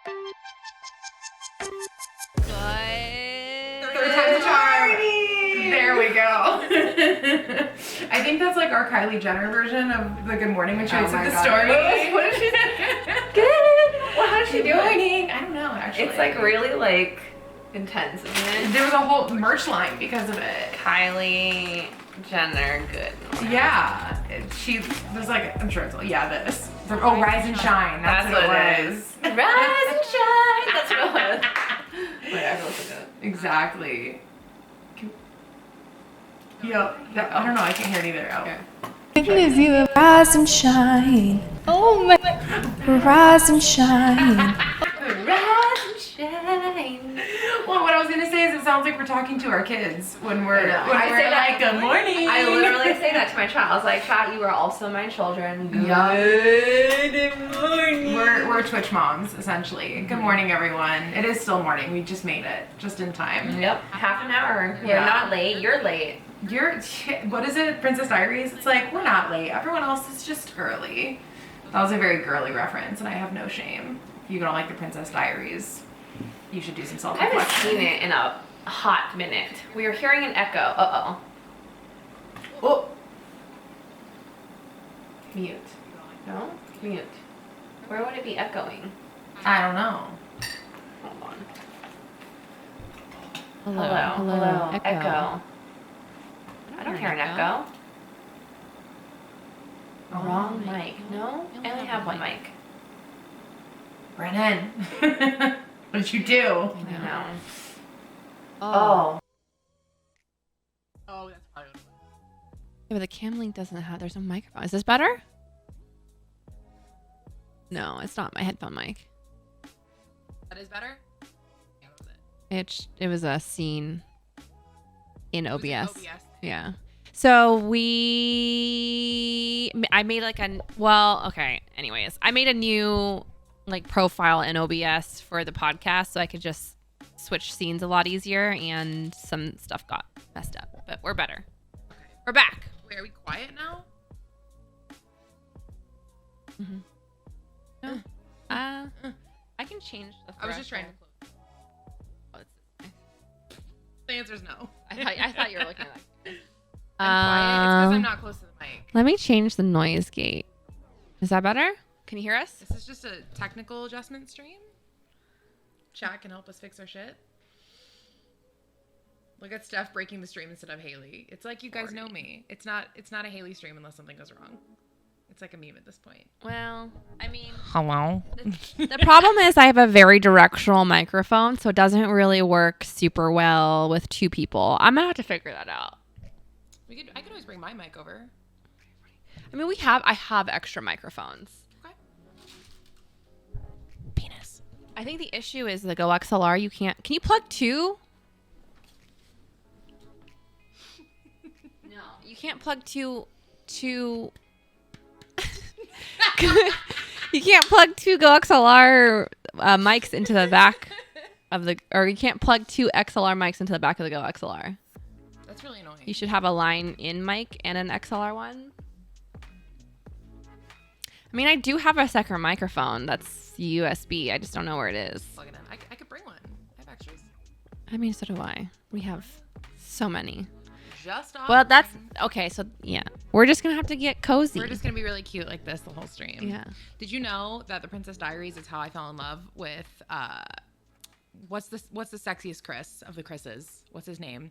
Third time's a charm. There we go. I think that's like our Kylie Jenner version of the good morning when she wakes up the story. What is she Good. Well, how's she doing? I don't know, actually. It's like really like intense, isn't it? There was a whole merch line because of it. Kylie Jenner, good. Yeah. She was like, I'm sure it's all, this. Oh, Rise and Shine. That's what it was. Rise and Shine. That's what it was. Wait, I have to listen to it. Exactly. Yep. I don't know. I can't hear it either. Okay. Is you rise and shine. Oh my. Rise and shine. Rise and shine. Well, what I was gonna say is it sounds like we're talking to our kids when we're like, good morning. I literally say that to my child. I was like, "Chat, you are also my children." Good morning. We're Twitch moms essentially. Good morning, everyone. It is still morning. We just made it just in time. Yep, half an hour. We're Yeah. not late. You're late. What is it? Princess Diaries? It's like, we're not late. Everyone else is just early. That was a very girly reference, and I have no shame. If you don't like the Princess Diaries, you should do some I self-reflection. haven't seen it in a hot minute. We are hearing an echo. Uh-oh. Oh. Mute. No? Mute. Where would it be echoing? I don't know. Hold on. Hello. Echo. I don't hear an echo. Wrong mic. No? I only have one mic. Brennan. What did you do? I know. Oh. Oh, that's probably what it was. Yeah, but the cam link doesn't have. There's no microphone. Is this better? No, it's not my headphone mic. That is better? Yeah, what was it? It was a scene in OBS. Was it OBS? Yeah. So I made anyways, I made a new like profile in OBS for the podcast so I could just switch scenes a lot easier, and some stuff got messed up, but we're better. Okay. We're back. Wait, are we quiet now? Mm-hmm. No. I can change the I was just trying to threshold. close. Oh, it's The answer is no. I thought you were looking at that. I'm quiet. It's because I'm not close to the mic. Let me change the noise gate. Is that better? Can you hear us? This is just a technical adjustment stream. Chat can help us fix our shit. Look at Steph breaking the stream instead of Hayli. It's like you guys know me. It's not a Hayli stream unless something goes wrong. It's like a meme at this point. Well, I mean, Hello. the problem is I have a very directional microphone, so it doesn't really work super well with two people. I'm gonna have to figure that out. I could always bring my mic over. I mean, I have extra microphones. Okay. Penis. I think the issue is the Go XLR. Can you plug two? No, you can't plug two. You can't plug two Go XLR mics into the back or you can't plug two XLR mics into the back of the Go XLR. That's really annoying. You should have a line-in mic and an XLR one. I mean, I do have a second microphone that's USB. I just don't know where it is. Plug it in. I could bring one. I have extras. I mean, so do I. We have so many. Just off. Well, that's okay. So yeah, we're just gonna have to get cozy. We're just gonna be really cute like this the whole stream. Yeah. Did you know that the Princess Diaries is how I fell in love with what's the sexiest Chris of the Chris's? What's his name?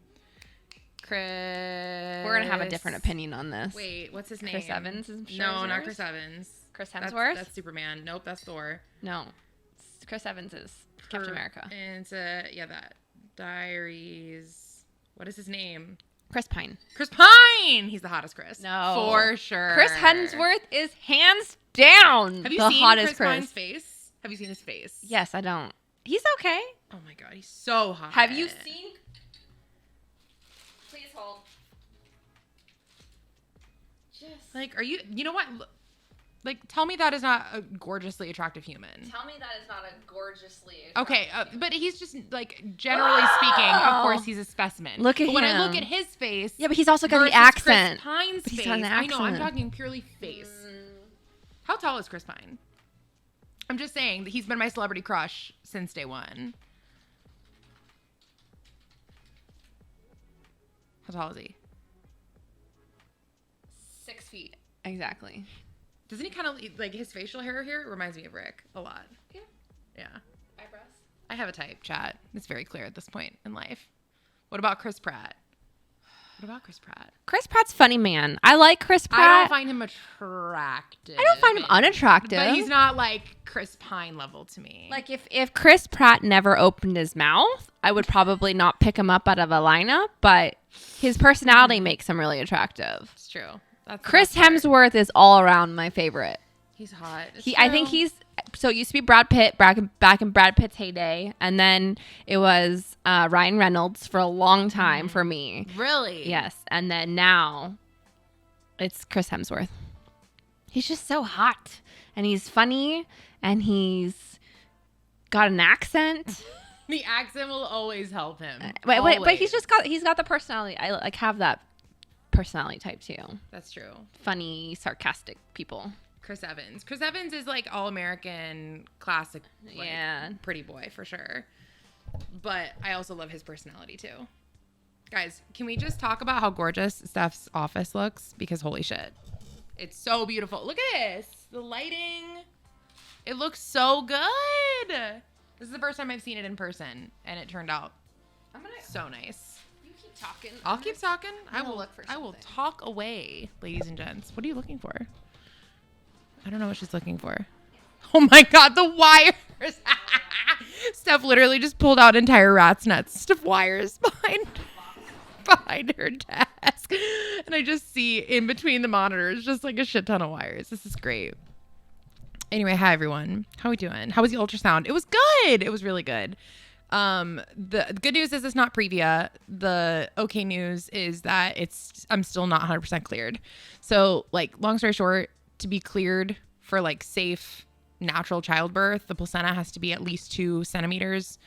Chris. We're gonna have a different opinion on this. Wait, what's his name? Chris Evans is No, not Chris Evans. Chris Hemsworth? That's Superman. Nope, that's Thor. No, Chris Evans is Captain America. And that Diaries. What is his name? Chris Pine. Chris Pine. He's the hottest Chris. No, for sure. Chris Hemsworth is hands down Have you the seen hottest Chris Pine's face? Have you seen his face? Yes, I don't. He's okay. Oh my god, he's so hot. Have you seen? Please hold. Just Like, are you? You know what? Like, tell me that is not a gorgeously attractive human. tell me that is not a gorgeously. Okay, but he's just like generally speaking. Of course, he's a specimen. Look at but when I him. look at his face, Yeah, but he's also got the versus accent. Chris Pine's But he's face. got an I know. I'm accent. talking purely face. How tall is Chris Pine? I'm just saying that he's been my celebrity crush since day one. How tall is he? 6 feet. Exactly. Doesn't he kind of, like, his facial hair here reminds me of Rick a lot. Yeah. Yeah. Eyebrows. I have a type, chat. It's very clear at this point in life. What about Chris Pratt? Chris Pratt's funny, man. I like Chris Pratt. I don't find him attractive. I don't find him unattractive. But he's not like Chris Pine level to me. Like if Chris Pratt never opened his mouth, I would probably not pick him up out of a lineup, but his personality makes him really attractive. It's true. That's Chris Hemsworth is all around my favorite. He's hot. I think so it used to be Brad Pitt back in Brad Pitt's heyday, and then it was Ryan Reynolds for a long time for me. Really? Yes, and then now it's Chris Hemsworth. He's just so hot, and he's funny, and he's got an accent. The accent will always help him. But he's got the personality. I like have that personality type too. That's true. Funny, sarcastic people. Chris Evans is like all American classic, like, pretty boy for sure. But I also love his personality too. Guys, can we just talk about how gorgeous Steph's office looks? Because holy shit, it's so beautiful. Look at this, the lighting. It looks so good. This is the first time I've seen it in person, and it turned out so nice. You keep talking. I'll keep talking. I will look for I will something. talk away, ladies and gents. What are you looking for? I don't know what she's looking for. Oh my God, the wires. Steph literally just pulled out entire rat's nuts of wires behind her desk. And I just see in between the monitors just like a shit ton of wires. This is great. Anyway, hi everyone. How are we doing? How was the ultrasound? It was good. It was really good. The good news is it's not Previa. The okay news is that I'm still not 100% cleared. So like long story short, to be cleared for like safe natural childbirth, the placenta has to be at least 2 centimeters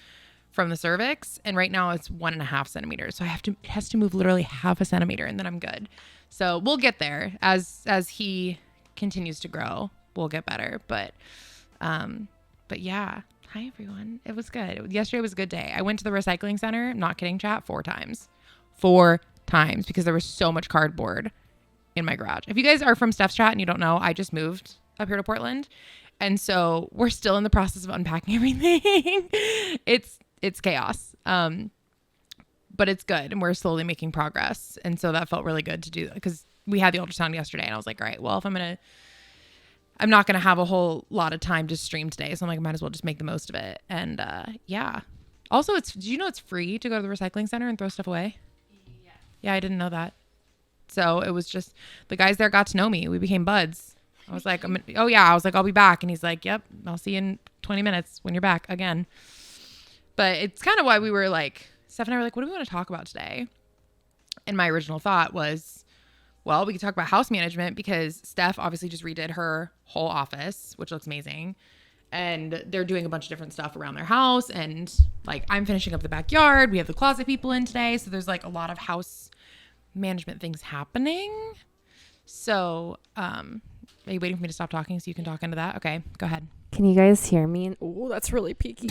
from the cervix. And right now it's 1.5 centimeters. So it has to move literally half a centimeter and then I'm good. So we'll get there as he continues to grow. We'll get better. But yeah. Hi everyone. It was good. Yesterday was a good day. I went to the recycling center, not kidding, chat, 4 times. 4 times because there was so much cardboard in my garage. If you guys are from Steph's chat and you don't know, I just moved up here to Portland. And so we're still in the process of unpacking everything. It's chaos. But it's good. And we're slowly making progress. And so that felt really good to do because we had the ultrasound yesterday and I was like, all right, well, if I'm not going to have a whole lot of time to stream today. So I'm like, I might as well just make the most of it. And yeah. Also, do you know it's free to go to the recycling center and throw stuff away? Yeah, I didn't know that. So it was just the guys there got to know me. We became buds. I was like, I'll be back. And he's like, yep, I'll see you in 20 minutes when you're back again. But it's kind of why we were like, Steph and I were like, what do we want to talk about today? And my original thought was, well, we could talk about house management because Steph obviously just redid her whole office, which looks amazing. And they're doing a bunch of different stuff around their house. And like, I'm finishing up the backyard. We have the closet people in today. So there's like a lot of house management things happening. So, are you waiting for me to stop talking so you can talk into that? Okay, go ahead. Can you guys hear me? Oh, that's really peaky.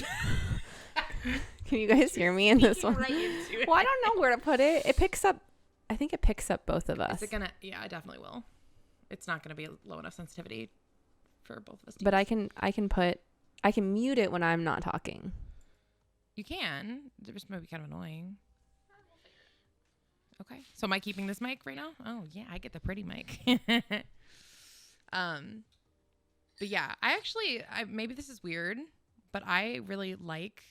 Can you guys hear me in this one? Right into it. Well, I don't know where to put it. I think it picks up both of us. Is it gonna? Yeah, I definitely will. It's not gonna be low enough sensitivity for both of us. But I can mute it when I'm not talking. You can. It just might be kind of annoying. Okay. So am I keeping this mic right now? Oh yeah, I get the pretty mic. But yeah, maybe this is weird, but I really like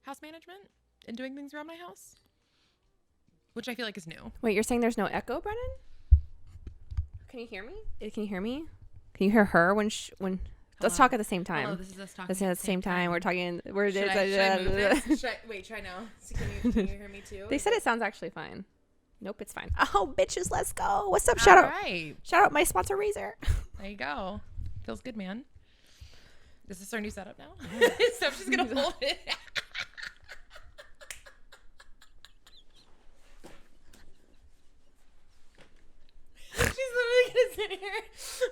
house management and doing things around my house, which I feel like is new. Wait, you're saying there's no echo, Brennan? Can you hear me? Can you hear me? Can you hear her when let's talk at the same time. Hello, this is us talking. Let's say at the same time. We're talking. Should I move this? Wait, try now. So can you hear me too? They said it sounds actually fine. Nope, it's fine. Oh, bitches, let's go. What's up? Shout out my sponsor, Razor. There you go. Feels good, man. Is this our new setup now? So I'm just going to hold it. She's literally going to sit here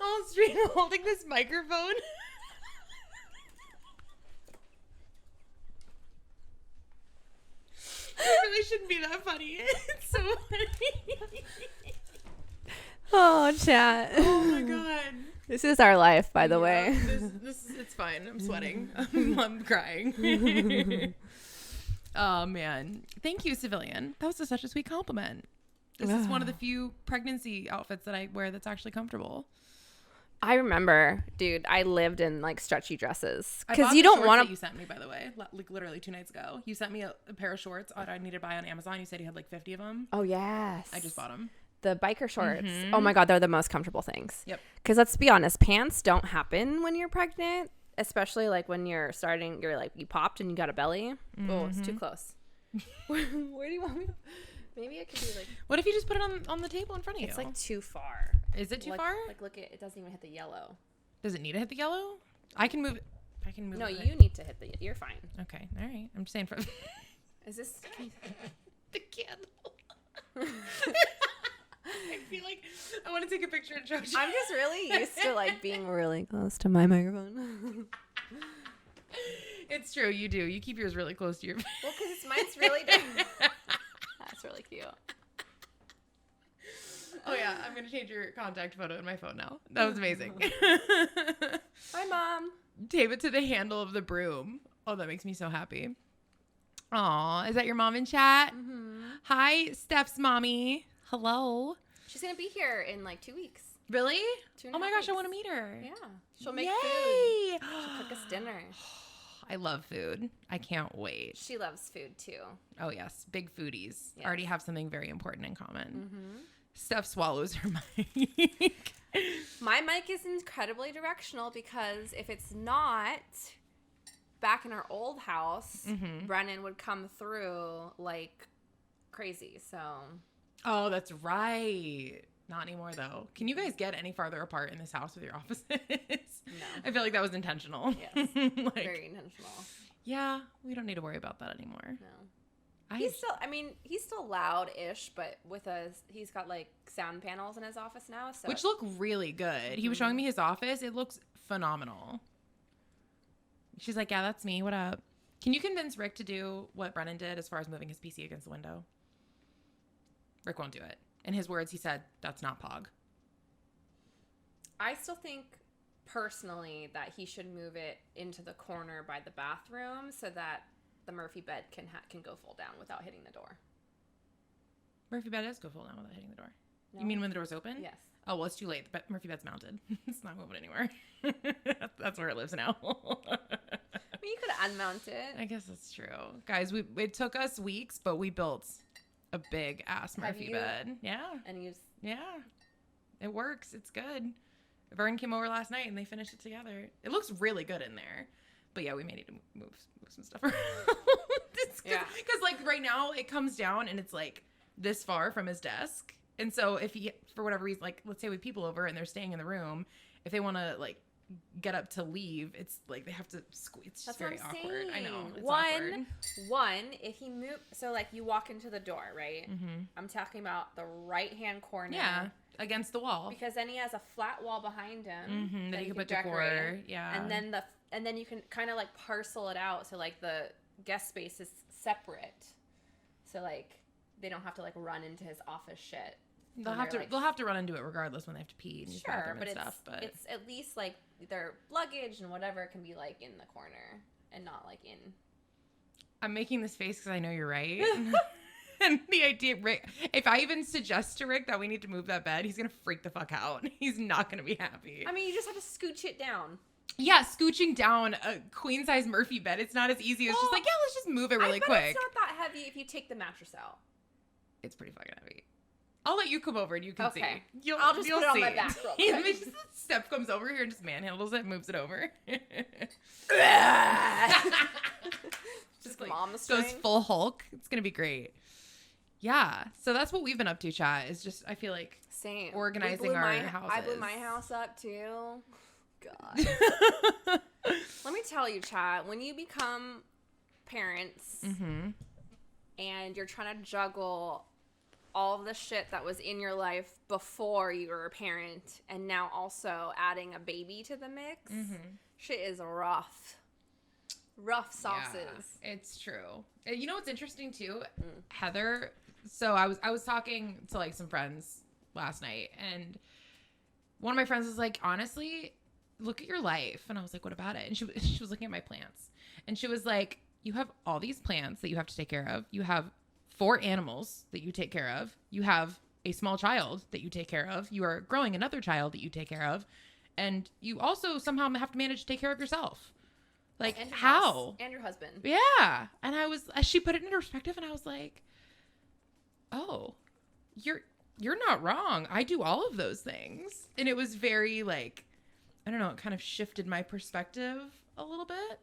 all stream holding this microphone. really shouldn't be that funny. It's so funny. Oh, chat. Oh my god. This is our life, by the way. It's fine. I'm sweating. I'm crying. Oh man. Thank you, civilian. That was such a sweet compliment. This is one of the few pregnancy outfits that I wear that's actually comfortable. I remember, dude, I lived in like stretchy dresses I because bought you the don't shorts want that to. you sent me, by the way, like literally 2 nights ago. You sent me a pair of shorts I needed to buy on Amazon. You said you had like 50 of them. Oh yes, I just bought them. the biker shorts. Oh my god, they're the most comfortable things. Yep. Because let's be honest, pants don't happen when you're pregnant, especially like when you're starting. You're like you popped and you got a belly. Oh, it's too close. Where do you want me to? Maybe I could do like. What if you just put it on the table in front of you? It's like too far. Is it too Like- far? Like look at it doesn't even hit the yellow. Does it need to hit the yellow? I can move it. No, it. you need to hit the. You're fine. Okay. All right. I'm just saying for Is this? the candle. I feel like I want to take a picture and show you. I'm just really used to like being really close to my microphone. It's true. You do. You keep yours really close to your. Well, because mine's really different. That's really cute. Oh yeah, I'm gonna change your contact photo in my phone now. That was amazing. Hi, Mom. Tape it to the handle of the broom. Oh, that makes me so happy. Aw, is that your mom in chat? Mm-hmm. Hi, Steph's mommy. Hello. She's gonna be here in like 2 weeks. Really? 2.5 Oh my gosh, I weeks. want to meet her. Yeah, she'll make Yay! food. She'll cook us dinner. I love food. I can't wait. She loves food too. Oh yes, big foodies. Yes. Already have something very important in common. Mm-hmm. Steph swallows her mic. My mic is incredibly directional because if it's not, back in our old house, Brennan would come through like crazy. So. Oh, that's right. Not anymore though. Can you guys get any farther apart in this house with your offices? No. I feel like that was intentional. Yes. Like, Very intentional. yeah, we don't need to worry about that anymore. No. He's still loud-ish, but he's got like sound panels in his office now. So Which look really good. He was showing me his office. It looks phenomenal. She's like, yeah, that's me. What up? Can you convince Rick to do what Brennan did as far as moving his PC against the window? Rick won't do it. In his words, he said, that's not Pog. I still think personally that he should move it into the corner by the bathroom so that the Murphy bed can go full down without hitting the door. Murphy bed does go full down without hitting the door. No? You mean when the door's open? Yes. Oh, well, it's too late. The Murphy bed's mounted. It's not moving anywhere. That's where it lives now. I mean, you could unmount it. I guess that's true. Guys, it took us weeks, but we built a big ass Murphy bed. Yeah. And Yeah. It works. It's good. Vern came over last night and they finished it together. It looks really good in there. But yeah, we may need to move some stuff around. Yeah. Because like right now it comes down and it's like this far from his desk. And so if he, for whatever reason, like let's say we have people over and they're staying in the room, if they want to like get up to leave, it's like they have to squeeze. It's just very awkward. I know. It's awkward. One, if he move, so like you walk into the door, right? Mm-hmm. I'm talking about the right hand corner. Yeah, against the wall. Because then he has a flat wall behind him that you can put decorate. decor. Yeah, and then you can kind of like parcel it out so like the guest space is separate, so like they don't have to like run into his office shit. They'll have to run into it regardless when they have to pee and use the bathroom and stuff. But it's at least like their luggage and whatever can be like in the corner and not like in. I'm making this face because I know you're right. And the idea, Rick, if I even suggest to Rick that we need to move that bed, he's gonna freak the fuck out. He's not gonna be happy. I mean, you just have to scooch it down. Yeah, scooching down a queen size Murphy bed, it's not as easy as just like, yeah, let's just move it really quick. It's not that heavy if you take the mattress out. It's pretty fucking heavy. I'll let you come over and you can see. I'll just put it on my back real quick. Steph comes over here and just manhandles it, moves it over. Just like, mom the string. goes full Hulk. It's gonna be great. Yeah, so that's what we've been up to, chat. Is just I feel like same organizing our houses. I blew my house up too. God. Let me tell you, chat. When you become parents and you're trying to juggle all of the shit that was in your life before you were a parent and now also adding a baby to the mix, shit is rough. rough sauces. Yeah, it's true. You know what's interesting too? Heather, so I was talking to like some friends last night, and one of my friends was like, honestly, look at your life. And I was like, what about it? And she was looking at my plants, and she was like, you have all these plants that you have to take care of. You have 4 animals that you take care of. You have a small child that you take care of. You are growing another child that you take care of. And you also somehow have to manage to take care of yourself. Like, And your how? house. And your husband. Yeah. And she put it into perspective, and I was like, oh, you're not wrong. I do all of those things. And it was very like, I don't know, it kind of shifted my perspective a little bit.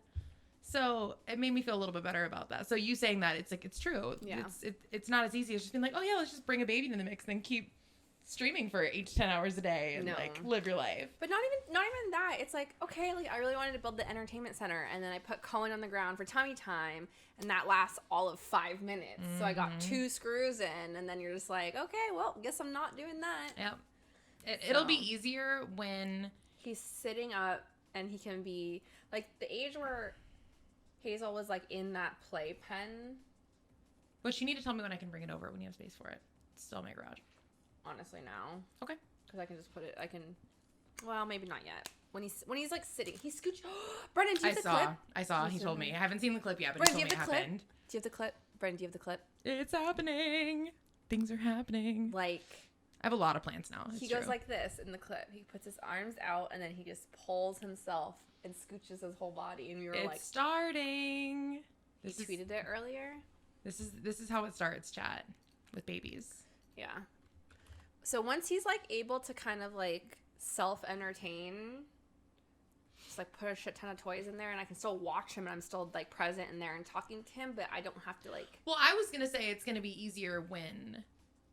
So it made me feel a little bit better about that. So you saying that, it's like, it's true. Yeah. It's not as easy as just being like, oh yeah, let's just bring a baby into the mix and keep streaming for 8 to 10 hours a day and like live your life. But not even that. It's like, okay, like I really wanted to build the entertainment center, and then I put Cohen on the ground for tummy time, and that lasts all of 5 minutes. So I got 2 screws in, and then you're just like, okay, well, guess I'm not doing that. Yep. It'll be easier when he's sitting up and he can be like the age where Hazel was like in that playpen. But you need to tell me when I can bring it over when you have space for it. It's still in my garage. Honestly, now. Okay. Because I can just put it. Well, maybe not yet. When he's like sitting, he scooch. Brendan, do you have the clip? I saw. He told me. I haven't seen the clip yet, but Brendan, he told me it happened. Do you have the clip? Brendan, do you have the clip? It's happening. Things are happening. Like, I have a lot of plants now. He goes like this in the clip. He puts his arms out, and then he just pulls himself and scooches his whole body. And we were like, it's starting. You tweeted it earlier. This is how it starts, chat, with babies. Yeah. So once he's like able to kind of like self-entertain, just like put a shit ton of toys in there, and I can still watch him, and I'm still like present in there and talking to him, but I don't have to like. Well, I was gonna say it's gonna be easier when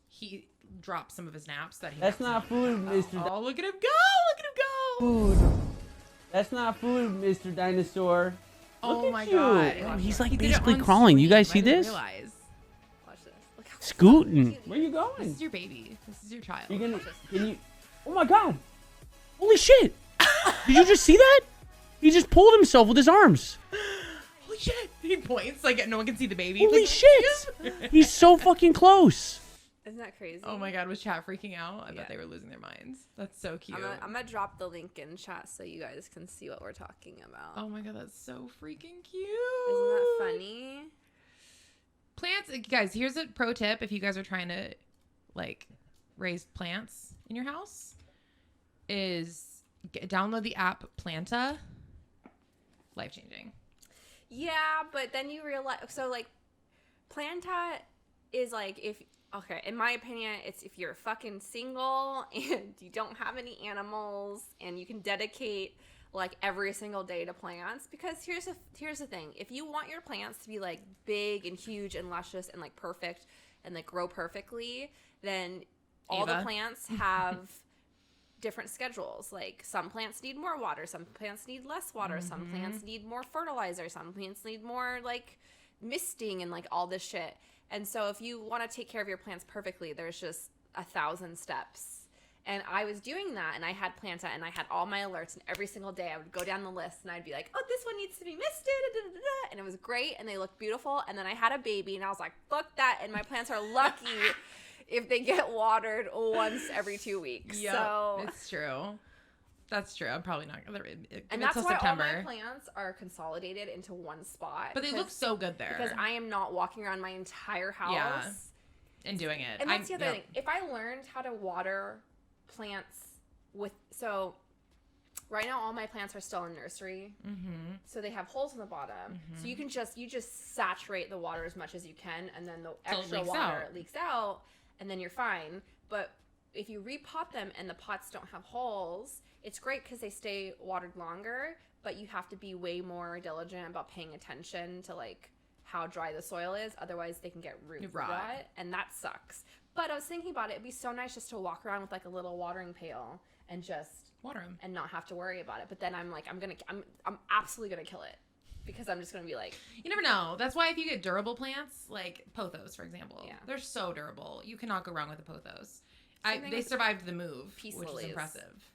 he drops some of his naps. That's not food, Mr. Oh, look at him go! Look at him go! Food. That's not food, Mr. Dinosaur. Oh my god! Oh, he's like basically crawling. You guys see this? Watch this. Look how Scooting. Where you going? This is your baby. This is your child. Can you? Oh my god! Holy shit! Did you just see that? He just pulled himself with his arms. Holy shit! He points like no one can see the baby. Holy like, shit! He's so fucking close. Isn't that crazy? Oh my god, was chat freaking out? I bet they were losing their minds. That's so cute. I'm gonna drop the link in chat so you guys can see what we're talking about. Oh my god, that's so freaking cute. Isn't that funny? Plants, guys, here's a pro tip if you guys are trying to like raise plants in your house is download the app Planta. Life-changing. Yeah, but then you realize, so like Planta is like okay, in my opinion, it's if you're fucking single and you don't have any animals and you can dedicate like every single day to plants, because here's the thing. If you want your plants to be like big and huge and luscious and like perfect and like grow perfectly, then all the plants have different schedules. Like some plants need more water, some plants need less water, some plants need more fertilizer, some plants need more like misting and like all this shit. And so if you want to take care of your plants perfectly, there's just 1,000 steps. And I was doing that, and I had Planta, and I had all my alerts, and every single day I would go down the list, and I'd be like, oh, this one needs to be misted, and it was great, and they looked beautiful. And then I had a baby, and I was like, fuck that, and my plants are lucky if they get watered once every 2 weeks. Yep, so it's true. That's true. I'm probably not gonna. And that's why September. All my plants are consolidated into one spot. But they look so good there. Because I am not walking around my entire house and doing it. And that's the other thing. If I learned how to water plants so right now all my plants are still in nursery, so they have holes in the bottom, so you just saturate the water as much as you can, and then the extra water leaks out, and then you're fine. But if you repot them and the pots don't have holes, it's great because they stay watered longer, but you have to be way more diligent about paying attention to like how dry the soil is, otherwise they can get root rot, and that sucks. But I was thinking about it. It'd be so nice just to walk around with like a little watering pail and just water them and not have to worry about it. But then I'm like, I'm absolutely gonna kill it, because I'm just gonna be like, you never know. That's why if you get durable plants like pothos, for example, they're so durable. You cannot go wrong with a pothos. They survived the move, which is impressive.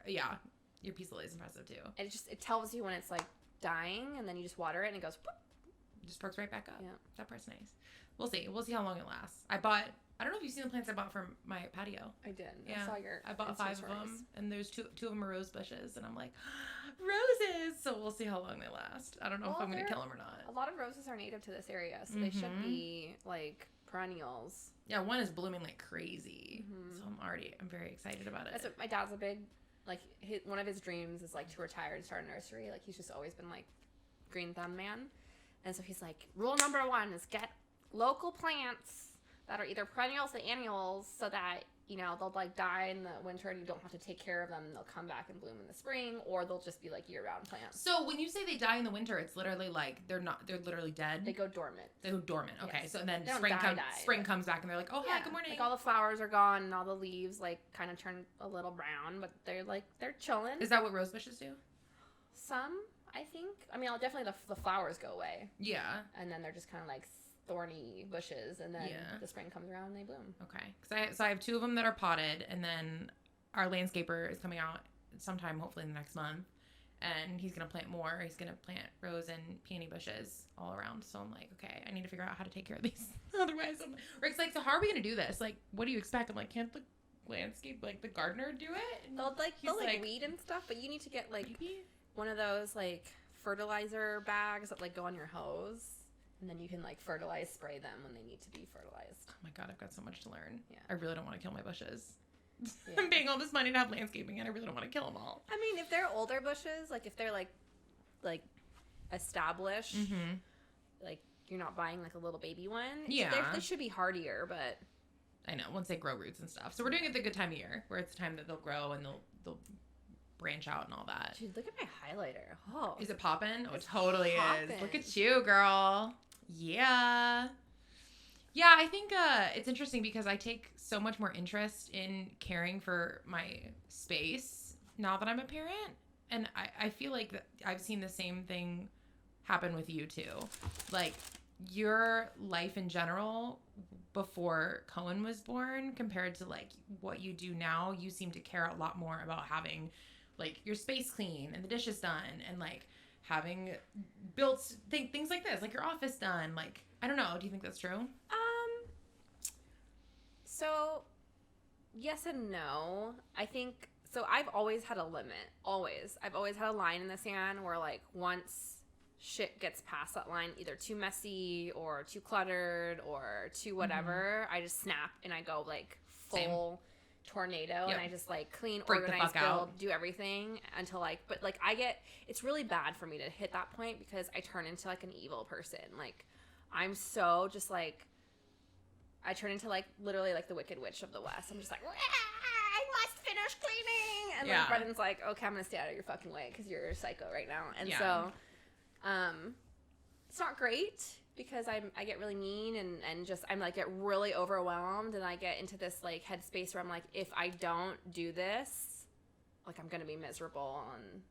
Yeah, your peace lily is impressive too. It tells you when it's like dying, and then you just water it and it goes boop. Just perks right back up. Yeah. That part's nice. We'll see how long it lasts. I don't know if you've seen the plants I bought for my patio. I did. Yeah. I saw your I bought Insta 5 stories. of them, and there's two of them are rose bushes, and I'm like, roses. So we'll see how long they last. I don't know if I'm gonna kill them or not. A lot of roses are native to this area, so they should be like perennials. Yeah, one is blooming like crazy, so I'm very excited about it. That's what my dad's a big, like, one of his dreams is like to retire and start a nursery. Like, he's just always been like green thumb man, and so he's like, rule number 1 is get local plants that are either perennials or annuals, so that, you know, they'll like die in the winter and you don't have to take care of them. They'll come back and bloom in the spring, or they'll just be like year-round plants. So when you say they die in the winter, it's literally like they're literally dead. They go dormant. They go dormant. Okay, Yes. so then They don't spring die, comes back and they're like, oh hi, good morning. Like all the flowers are gone and all the leaves like kind of turn a little brown, but they're chilling. Is that what rose bushes do? Some, I think. I mean, definitely the flowers go away, Yeah. and then they're just kind of like thorny bushes, and then Yeah. the spring comes around and they bloom. Okay. So I have 2 of them that are potted, and then our landscaper is coming out sometime, hopefully in the next month, and he's gonna plant more. He's gonna plant rose and peony bushes all around. So I'm like, okay, I need to figure out how to take care of these. Otherwise, Rick's like, so how are we gonna do this? Like, what do you expect? I'm like, can't the landscape, like the gardener, do it? And They'll he's like, weed and stuff, but you need to get like maybe? one of those like fertilizer bags that like go on your hose, and then you can like spray them when they need to be fertilized. Oh my god, I've got so much to learn. Yeah. I really don't want to kill my bushes. Yeah. I'm paying all this money to have landscaping, and I really don't want to kill them all. I mean, if they're older bushes, like if they're like established, like you're not buying like a little baby one. Yeah. They should be hardier, but I know, once they grow roots and stuff. So we're doing it the good time of year, where it's the time that they'll grow and they'll branch out and all that. dude, look at my highlighter. Oh, Is it poppin'? Oh, it totally poppin'. is. Look at you, girl. Yeah. Yeah, I think it's interesting because I take so much more interest in caring for my space now that I'm a parent. And I feel like that I've seen the same thing happen with you too. Like, your life in general before Cohen was born compared to like what you do now, you seem to care a lot more about having like your space clean and the dishes done and like having built things like this, like your office done. Like, I don't know. Do you think that's true? So yes and no. I think so. I've always had a limit. I've always had a line in the sand where like once shit gets past that line, either too messy or too cluttered or too whatever, I just snap and I go like full tornado. Yep. And I just like clean, Freak the organize, fuck build, out. do everything until like, but like it's really bad for me to hit that point because I turn into like an evil person. Like I'm so just like, I turn into like literally like the Wicked Witch of the West. I'm just like, I must finish cleaning. And like Brendan's like, okay, I'm going to stay out of your fucking way because you're a psycho right now. And so it's not great because I get really mean and just I'm like get really overwhelmed and I get into this like headspace where I'm like, if I don't do this, like I'm going to be miserable. And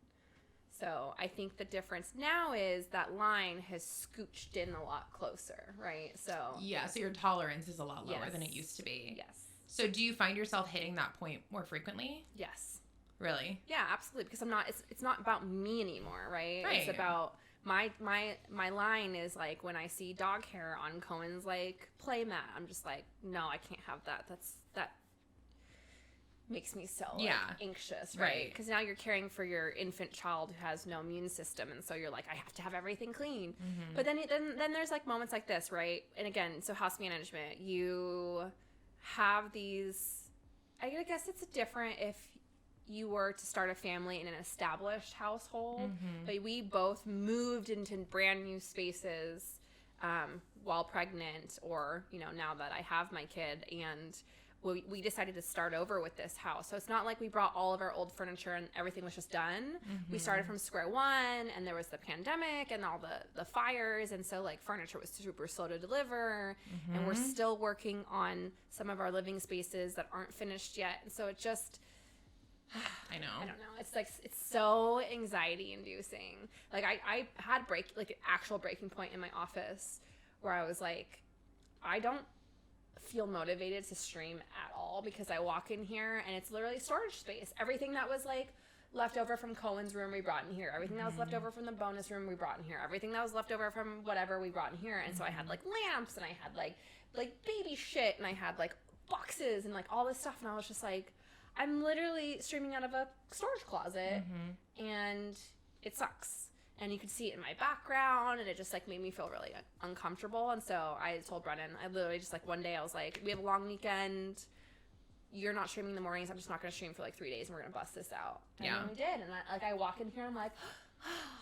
so I think the difference now is that line has scooched in a lot closer, right? So Yeah, so your tolerance is a lot lower than it Yes. used to be. yes. So do you find yourself hitting that point more frequently? Yes. Really? Yeah, absolutely. Because it's not about me anymore, right? Right. It's about my line is like when I see dog hair on Cohen's like play mat, I'm just like, no, I can't have that. That makes me so like, anxious, right? Because now you're caring for your infant child who has no immune system, and so you're like, I have to have everything clean. But then there's like moments like this, right? And again, so house management, you have these. I guess it's different if you were to start a family in an established household, but we both moved into brand new spaces while pregnant, or now that I have my kid, and we decided to start over with this house. So it's not like we brought all of our old furniture and everything was just done. We started from square one, and there was the pandemic and all the fires, and so like furniture was super slow to deliver, and we're still working on some of our living spaces that aren't finished yet. And so it just I know. I don't know. It's like it's so anxiety inducing. Like I had an actual breaking point in my office where I was like, I don't feel motivated to stream at all because I walk in here and it's literally storage space. Everything that was like left over from Cohen's room we brought in here. Everything that was left over from the bonus room we brought in here. Everything that was left over from whatever we brought in here. And so I had like lamps and I had like baby shit and I had like boxes and like all this stuff. And I was just like, I'm literally streaming out of a storage closet and it sucks. And you could see it in my background and it just like made me feel really uncomfortable. And so I told Brennan, I literally just like one day I was like, we have a long weekend. You're not streaming in the mornings. I'm just not going to stream for like 3 days and we're going to bust this out. And then we did. And I walk in here and I'm like,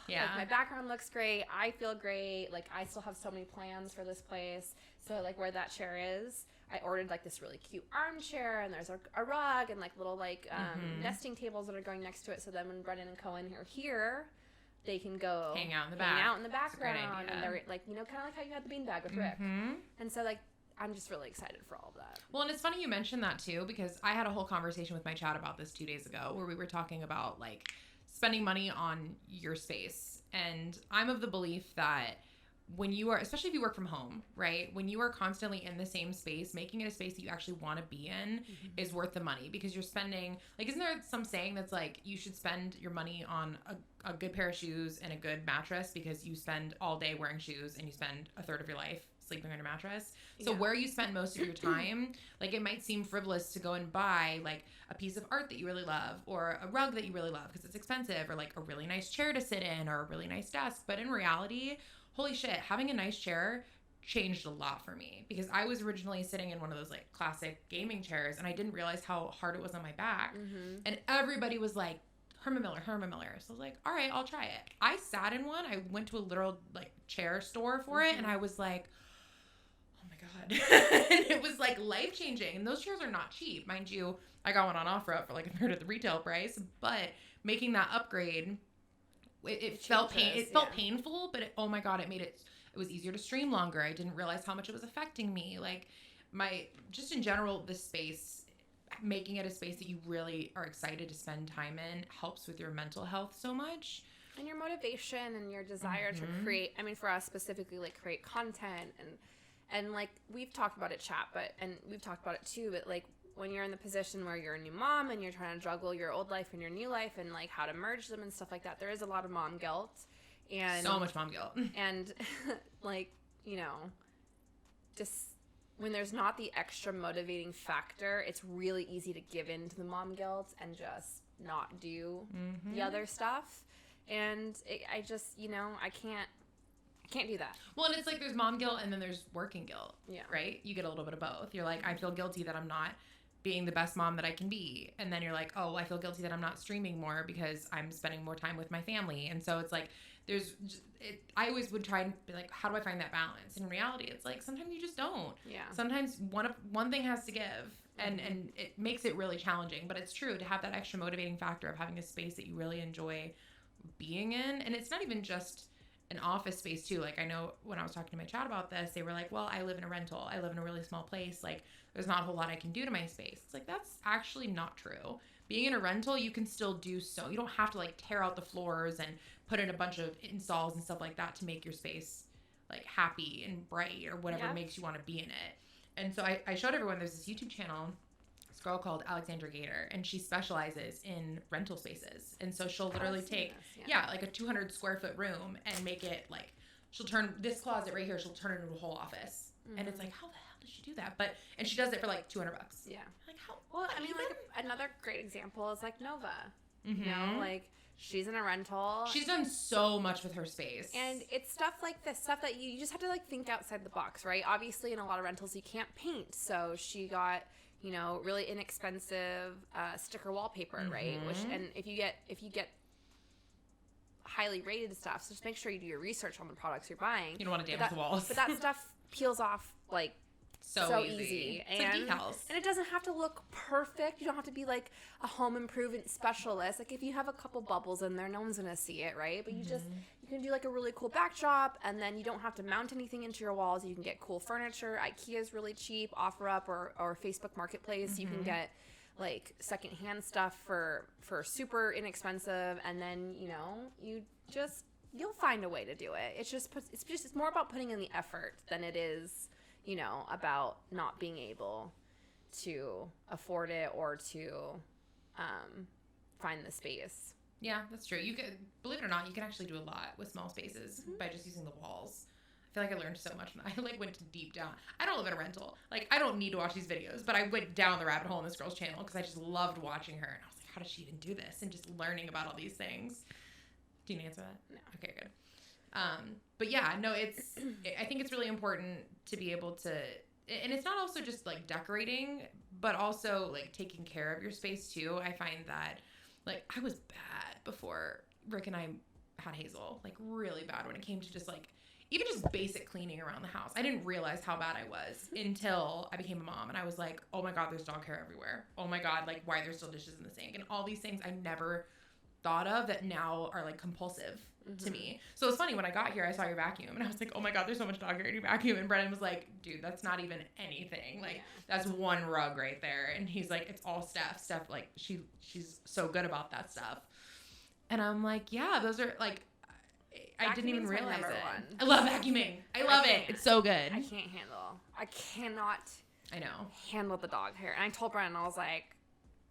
like my background looks great. I feel great. Like I still have so many plans for this place. So like where that chair is, I ordered like this really cute armchair and there's a rug and like little like nesting tables that are going next to it. So then when Brendan and Cohen are here, they can go hang out in the background. And they're like, you know, kind of like how you had the beanbag with Rick. And so like, I'm just really excited for all of that. Well, and it's funny you mentioned that too, because I had a whole conversation with my chat about this 2 days ago where we were talking about like spending money on your space. And I'm of the belief that when you are, especially if you work from home, right? When you are constantly in the same space, making it a space that you actually want to be in is worth the money because you're spending, like, isn't there some saying that's like, you should spend your money on a good pair of shoes and a good mattress because you spend all day wearing shoes and you spend a third of your life sleeping on your mattress. So where you spend most of your time, like it might seem frivolous to go and buy like a piece of art that you really love or a rug that you really love because it's expensive or like a really nice chair to sit in or a really nice desk. But in reality, holy shit, having a nice chair changed a lot for me because I was originally sitting in one of those like classic gaming chairs and I didn't realize how hard it was on my back. And everybody was like, Herman Miller. So I was like, all right, I'll try it. I sat in one. I went to a literal like chair store for it and I was like, oh my God. And it was like life changing. And those chairs are not cheap. Mind you, I got one on offer for like a third of the retail price, but making that upgrade, it felt painful, but oh my God, it was easier to stream longer. I didn't realize how much it was affecting me. Like just in general, this space, making it a space that you really are excited to spend time in helps with your mental health so much. And your motivation and your desire to create, I mean, for us specifically, like create content and like we've talked about it, chat, and we've talked about it too, but like when you're in the position where you're a new mom and you're trying to juggle your old life and your new life and like how to merge them and stuff like that, there is a lot of mom guilt and so much mom guilt. And like, you know, just when there's not the extra motivating factor, it's really easy to give in to the mom guilt and just not do the other stuff. And I just, you know, I can't do that. Well, and it's like there's mom guilt and then there's working guilt. Yeah. Right? You get a little bit of both. You're like, I feel guilty that I'm not being the best mom that I can be. And then you're like, oh, I feel guilty that I'm not streaming more because I'm spending more time with my family. And so it's like, I always would try and be like, how do I find that balance? In reality, it's like, sometimes you just don't. Yeah. Sometimes one thing has to give and it makes it really challenging, but it's true to have that extra motivating factor of having a space that you really enjoy being in. And it's not even just an office space too. Like I know when I was talking to my chat about this, they were like, well, I live in a rental. I live in a really small place. Like there's not a whole lot I can do to my space. It's like, that's actually not true. Being in a rental, you can still do so. You don't have to like tear out the floors and put in a bunch of installs and stuff like that to make your space like happy and bright or whatever makes you want to be in it. And so I showed everyone there's this YouTube channel, this girl called Alexandra Gator, and she specializes in rental spaces. And so she'll literally take, like a 200 square foot room and make it like, she'll turn this closet right here, she'll turn it into a whole office. And it's like, how the hell does she do that? And she does it for like $200. Yeah. Like how? Well, I mean, like another great example is like Nova. You know, like she's in a rental. She's done so much with her space. And it's stuff like this, stuff that you just have to like think outside the box, right? Obviously, in a lot of rentals, you can't paint. So she got, you know, really inexpensive sticker wallpaper, right? And if you get highly rated stuff, so just make sure you do your research on the products you're buying. You don't want to damage the walls. But that stuff peels off like so easy. It's like decals. And it doesn't have to look perfect. You don't have to be like a home improvement specialist. Like if you have a couple bubbles in there, no one's gonna see it, right? But you can do like a really cool backdrop, and then you don't have to mount anything into your walls. You can get cool furniture. IKEA's really cheap. OfferUp or Facebook Marketplace, you can get like secondhand stuff for super inexpensive, and then you know you'll find a way to do it. It's more about putting in the effort than it is, you know, about not being able to afford it or to find the space. Yeah, that's true. You could, believe it or not, you can actually do a lot with small spaces by just using the walls. I feel like I learned so much. I like went deep down. I don't live in a rental. Like, I don't need to watch these videos, but I went down the rabbit hole in this girl's channel because I just loved watching her. And I was like, how does she even do this? And just learning about all these things. Do you need to answer that? No. Okay, good. But yeah, no, I think it's really important to be able to, and it's not also just like decorating, but also like taking care of your space too. I find that like I was bad before Rick and I had Hazel, like really bad when it came to just like, even just basic cleaning around the house. I didn't realize how bad I was until I became a mom. And I was like, oh my God, there's dog hair everywhere. Oh my God, like why are there still dishes in the sink? And all these things I never thought of that now are like compulsive to me. So it's funny, when I got here, I saw your vacuum and I was like, oh my God, there's so much dog hair in your vacuum. And Brennan was like, dude, that's not even anything. Like that's one rug right there. And he's like, it's all Steph. Steph, like she's so good about that stuff. And I'm like, yeah, those are like, I didn't even realize it. I love vacuuming. I love it. It's so good. I cannot I know. handle the dog hair. And I told Brennan, I was like,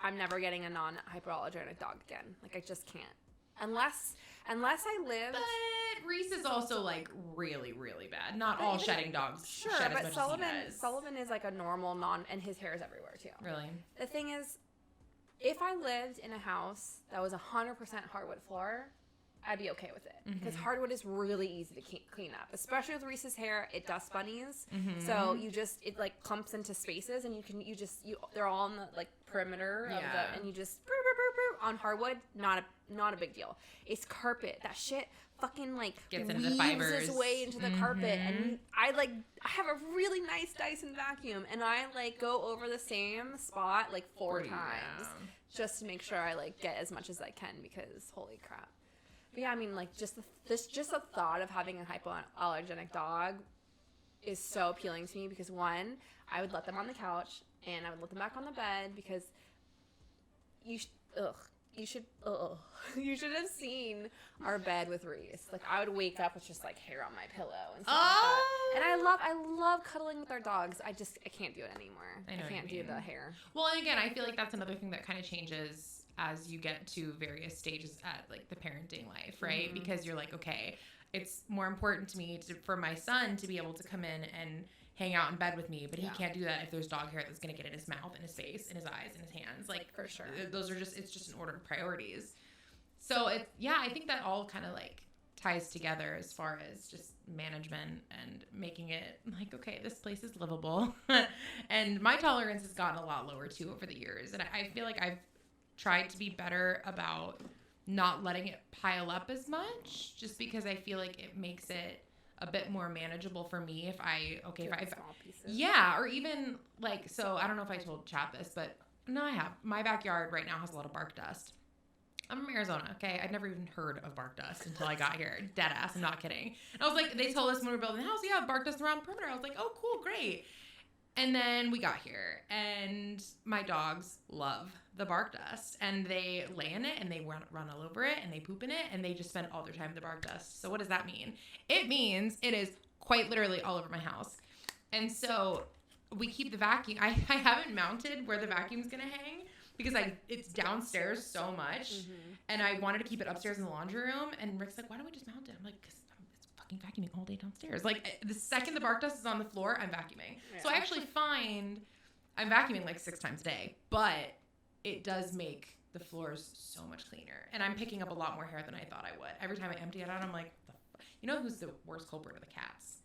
I'm never getting a non-hypoallergenic dog again. Like, I just can't. Unless I live. But Reese is also like really, really bad. Not all shedding dogs Sure, shed but as much as he does. Sullivan is like a normal and his hair is everywhere too. Really? The thing is, if I lived in a house that was 100% hardwood floor, I'd be okay with it. Because hardwood is really easy to clean up. Especially with Reese's hair, it dust bunnies. So it like clumps into spaces and they're all on the like perimeter of the, and you just, on hardwood, not a big deal. It's carpet. That shit fucking like gets into the fibers. Its way into the carpet. And I have a really nice Dyson vacuum and I like go over the same spot like 4 times just to make sure I like get as much as I can because holy crap. But yeah, I mean, like, just the thought of having a hypoallergenic dog is so appealing to me because, one, I would let them on the couch and I would let them back on the bed because you should have seen our bed with Reese. Like, I would wake up with just, like, hair on my pillow and stuff like that. And I love cuddling with our dogs. I can't do it anymore. I can't do the hair. Well, and again, I feel like that's another thing that kind of changes as you get to various stages at like the parenting life, right? Because you're like, okay, it's more important to me for my son to be able to come in and hang out in bed with me, but he can't do that if there's dog hair that's going to get in his mouth, in his face, in his eyes, in his hands. Like, for sure. It's just an order of priorities. So I think that all kind of like ties together as far as just management and making it like, okay, this place is livable. And my tolerance has gotten a lot lower too over the years. And I feel like I've tried to be better about not letting it pile up as much, just because I feel like it makes it a bit more manageable for me if small pieces. Yeah, or even like, so I don't know if I told Chad this, but no, I have. My backyard right now has a lot of bark dust. I'm from Arizona, okay? I'd never even heard of bark dust until I got here. Dead ass, I'm not kidding. And I was like, they told us when we were building the house, yeah, bark dust around the perimeter. I was like, oh, cool, great. And then we got here, and my dogs love the bark dust, and they lay in it, and they run all over it, and they poop in it, and they just spend all their time in the bark dust. So what does that mean? It means it is quite literally all over my house. And so we keep the vacuum. I haven't mounted where the vacuum's going to hang because it's downstairs so much, and I wanted to keep it upstairs in the laundry room, and Rick's like, why don't we just mount it? I'm like, because vacuuming all day downstairs. Like the second the bark dust is on the floor, I'm vacuuming. So I actually find I'm vacuuming like 6 times a day, but it does make the floors so much cleaner. And I'm picking up a lot more hair than I thought I would. Every time I empty it out, I'm like, you know who's the worst culprit are the cats.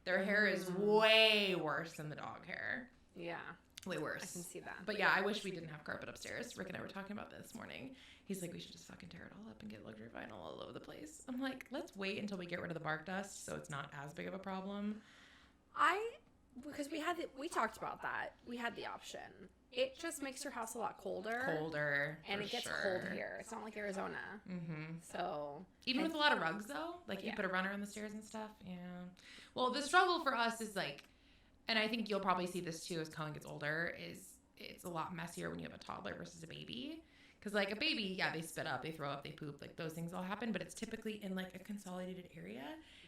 Their hair is way worse than the dog hair. Yeah. Way worse. I can see that. But yeah, I wish we didn't have carpet upstairs. Rick and I were talking about this morning. He's like, we should just fucking tear it all up and get luxury vinyl all over the place. I'm like, let's wait until we get rid of the bark dust so it's not as big of a problem. Because we talked about that. We had the option. It just makes your house a lot colder. And it gets cold here. It's not like Arizona. So. Even with a lot of rugs though? Like you put a runner on the stairs and stuff? Yeah. Well, the struggle for us is like, and I think you'll probably see this too as Cohen gets older, is it's a lot messier when you have a toddler versus a baby. Because like a baby, yeah, they spit up, they throw up, they poop, like those things all happen, but it's typically in like a consolidated area.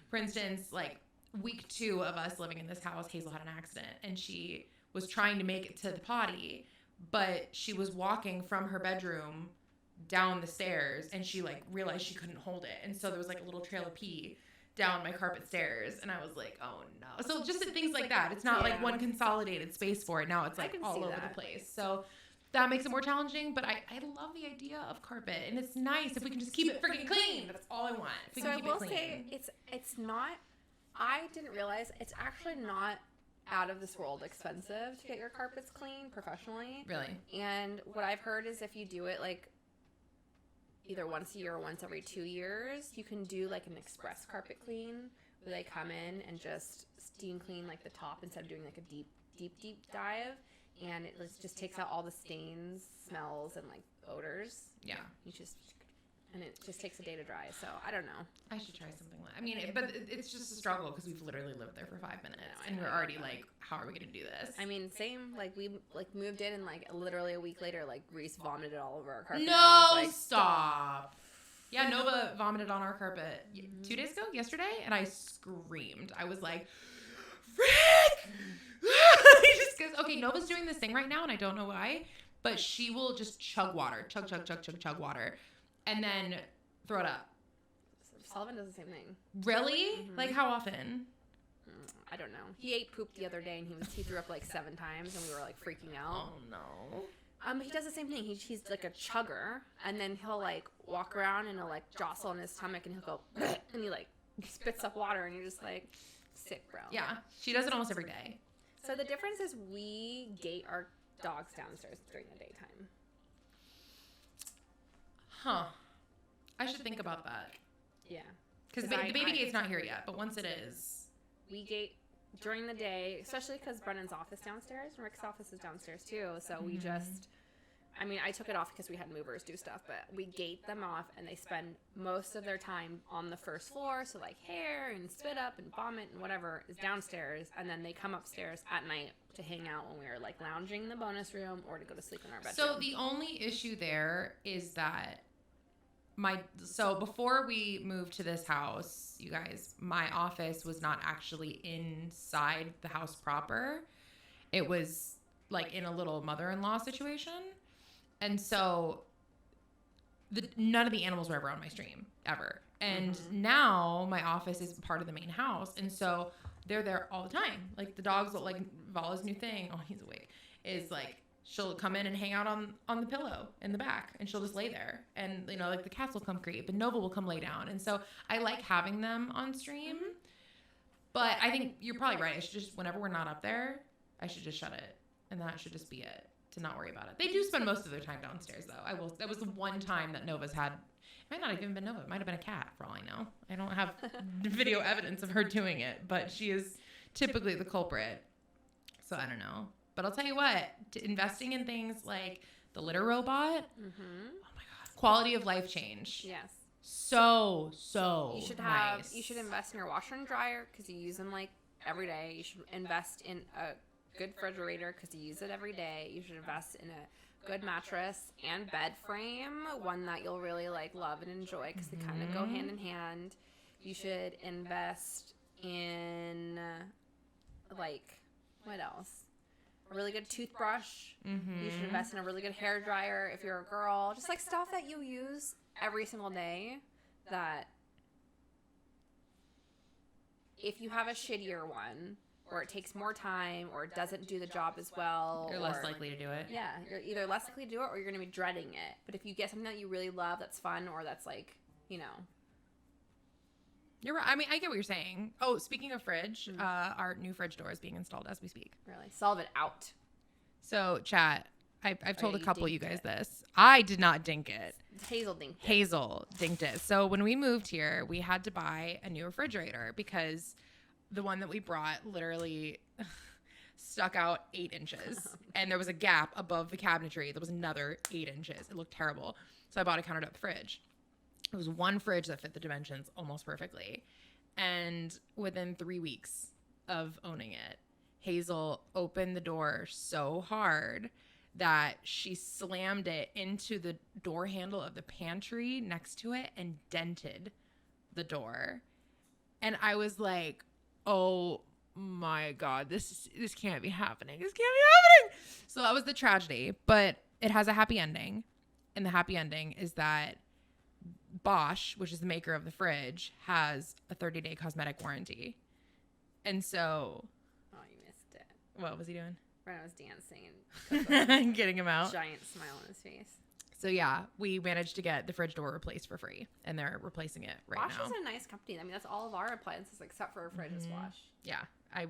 For instance, like week 2 of us living in this house, Hazel had an accident and she was trying to make it to the potty, but she was walking from her bedroom down the stairs and she like realized she couldn't hold it. And so there was like a little trail of pee down my carpet stairs. And I was like, oh no. So just things like that. It's not like one consolidated space for it. Now it's like all over the place. So that makes it more challenging. But I love the idea of carpet. And it's nice if we can just keep it freaking clean. That's all I want. If we So can I keep will it clean. say it's not, I didn't realize it's actually not out of this world expensive to get your carpets clean professionally. Really? And what I've heard is if you do it like either once a year or once every 2 years, you can do like an express carpet clean where they come in and just steam clean like the top instead of doing like a deep dive. And it just takes out all the stains, smells, and like odors. Yeah. And it just takes a day to dry. So I don't know. I should try something like. I mean, but it's just a struggle because we've literally lived there for 5 minutes, and we're already like, how are we gonna do this? I mean, same. Like we like moved in, and like literally a week later, like Reese vomited all over our carpet. No, like, stop. Yeah, Nova vomited on our carpet 2 days ago, yesterday, and I screamed. I was like, Rick! He just goes, okay, Nova's doing this thing right now, and I don't know why, but she will just chug water, chug water, and then throw it up. Sullivan does the same thing. Really? Mm-hmm. Like how often? I don't know. He ate poop the other day, and he threw up like 7 times, and we were like freaking out. Oh no. He does the same thing. He's like a chugger, and then he'll like walk around and he'll like jostle in his stomach, and he'll go and he like spits up water, and you're just like, sick, bro. Yeah, she does it almost every day. So the difference is we gate our dogs downstairs during the daytime. Huh. I should think about that. Yeah. Because the baby gate's not here yet, but once it is. We gate during the day, especially because Brennan's office downstairs and Rick's office is downstairs too. So we just, I mean, I took it off because we had movers do stuff, but we gate them off and they spend most of their time on the first floor. So like hair and spit up and vomit and whatever is downstairs. And then they come upstairs at night to hang out when we are like lounging in the bonus room or to go to sleep in our bedroom. So the only issue there is that so before we moved to this house, you guys, my office was not actually inside the house proper. It was like in a little mother-in-law situation. And so none of the animals were ever on my stream ever. And now my office is part of the main house. And so they're there all the time. Like the dogs, like Vala's new thing, oh, he's awake, is like, she'll come in and hang out on the pillow in the back, and she'll just lay there. And, you know, like the cats will come creep, and Nova will come lay down. And so I like having them on stream. But I think you're probably right. I should just, whenever we're not up there, I should just shut it. And that should just be it, to not worry about it. They do spend most of their time downstairs, though. That was the one time that Nova's had. It might not have even been Nova. It might have been a cat, for all I know. I don't have video evidence of her doing it, but she is typically the culprit. So I don't know. But I'll tell you what, investing in things like the litter robot, oh my God, quality of life change. Yes. So you should nice. You should invest in your washer and dryer because you use them like every day. You should invest in a good refrigerator because you use it every day. You should invest in a good mattress and bed frame, one that you'll really like love and enjoy because they kind of go hand in hand. You should invest in like, what else? A really good toothbrush. You should invest in a really good hair dryer if you're a girl. Just like stuff that you use every single day that if you have a shittier one or it takes more time or it doesn't do the job as well. You're less likely to do it. Yeah. You're either less likely to do it or you're going to be dreading it. But if you get something that you really love that's fun or that's like, you know. You're right. I mean, I get what you're saying. Oh, speaking of fridge, our new fridge door is being installed as we speak. Really? Solve it out. So, chat, I've told a couple of you guys dinked this. I did not dink it. Hazel dinked it. Hazel dinked it. So when we moved here, we had to buy a new refrigerator because the one that we brought literally stuck out 8 inches. And there was a gap above the cabinetry. There was another 8 inches. It looked terrible. So I bought a countertop fridge. It was one fridge that fit the dimensions almost perfectly. And within 3 weeks of owning it, Hazel opened the door so hard that she slammed it into the door handle of the pantry next to it and dented the door. And I was like, oh my God, this can't be happening. This can't be happening. So that was the tragedy, but it has a happy ending. and the happy ending is that Bosch, which is the maker of the fridge, has a 30-day cosmetic warranty. And so... Oh, you missed it. What was he doing? When I was dancing and Getting him out. giant smile on his face. So yeah, we managed to get the fridge door replaced for free, and they're replacing it right Bosch now. is a nice company. I mean, that's all of our appliances except for a fridge is Bosch. Yeah, I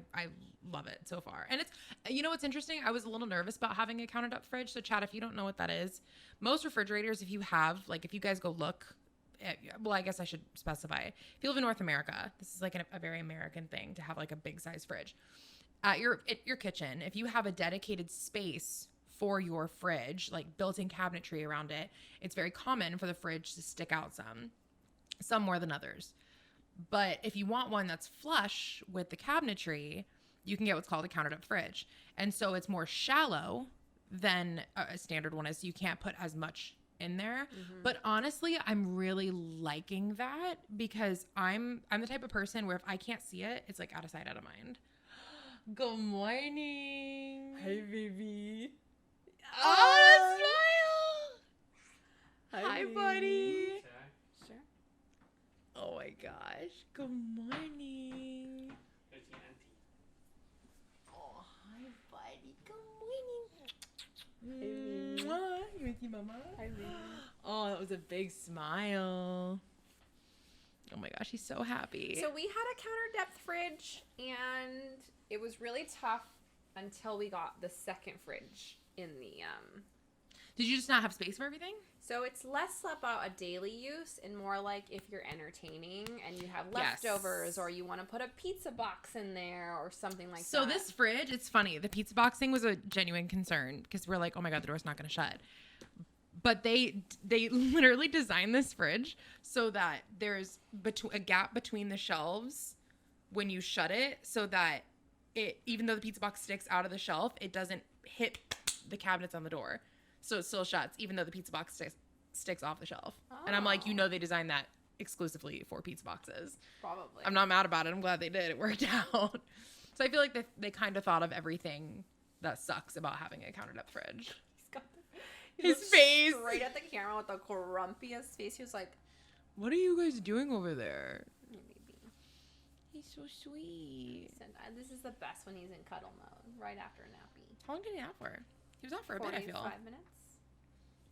love it so far. And it's, you know what's interesting? I was a little nervous about having a countertop fridge. So Chad, if you don't know what that is, most refrigerators, if you have, like if you guys go look at, well, I guess I should specify. If you live in North America, this is like a very American thing to have like a big size fridge. At your kitchen, if you have a dedicated space for your fridge, like built-in cabinetry around it, it's very common for the fridge to stick out some more than others. But if you want one that's flush with the cabinetry, you can get what's called a countertop fridge. And so it's more shallow than a standard one is. So you can't put as much in there. But honestly, I'm really liking that because I'm the type of person where if I can't see it, it's like out of sight, out of mind. Good morning. Hey, baby. Oh, smile. Hi, baby. buddy. Sure. Oh my gosh. Good morning. Oh, hi, buddy. Good morning. Mwah. You with you, mama? Hi, baby. Oh, that was a big smile. Oh my gosh, he's so happy. So we had a counter depth fridge, and it was really tough until we got the second fridge in the Did you just not have space for everything? So it's less about a daily use and more like if you're entertaining and you have Yes. leftovers or you want to put a pizza box in there or something like that. So this fridge, it's funny. The pizza box thing was a genuine concern because we're like, oh my God, the door's not going to shut. But they literally designed this fridge so that there's a gap between the shelves when you shut it so that it, even though the pizza box sticks out of the shelf, it doesn't hit the cabinets on the door. So it still shuts even though the pizza box sticks off the shelf. And I'm like, you know, they designed that exclusively for pizza boxes. Probably. I'm not mad about it. I'm glad they did. It worked out. So I feel like they kind of thought of everything that sucks about having a countertop fridge. He's got His looked face. straight at the camera with the grumpiest face. He was like, What are you guys doing over there? "Hey, baby." He's so sweet. He said, "This is the best when he's in cuddle mode, right after a nappy." How long did he nap for? He was out for a bit, I feel. 45 minutes.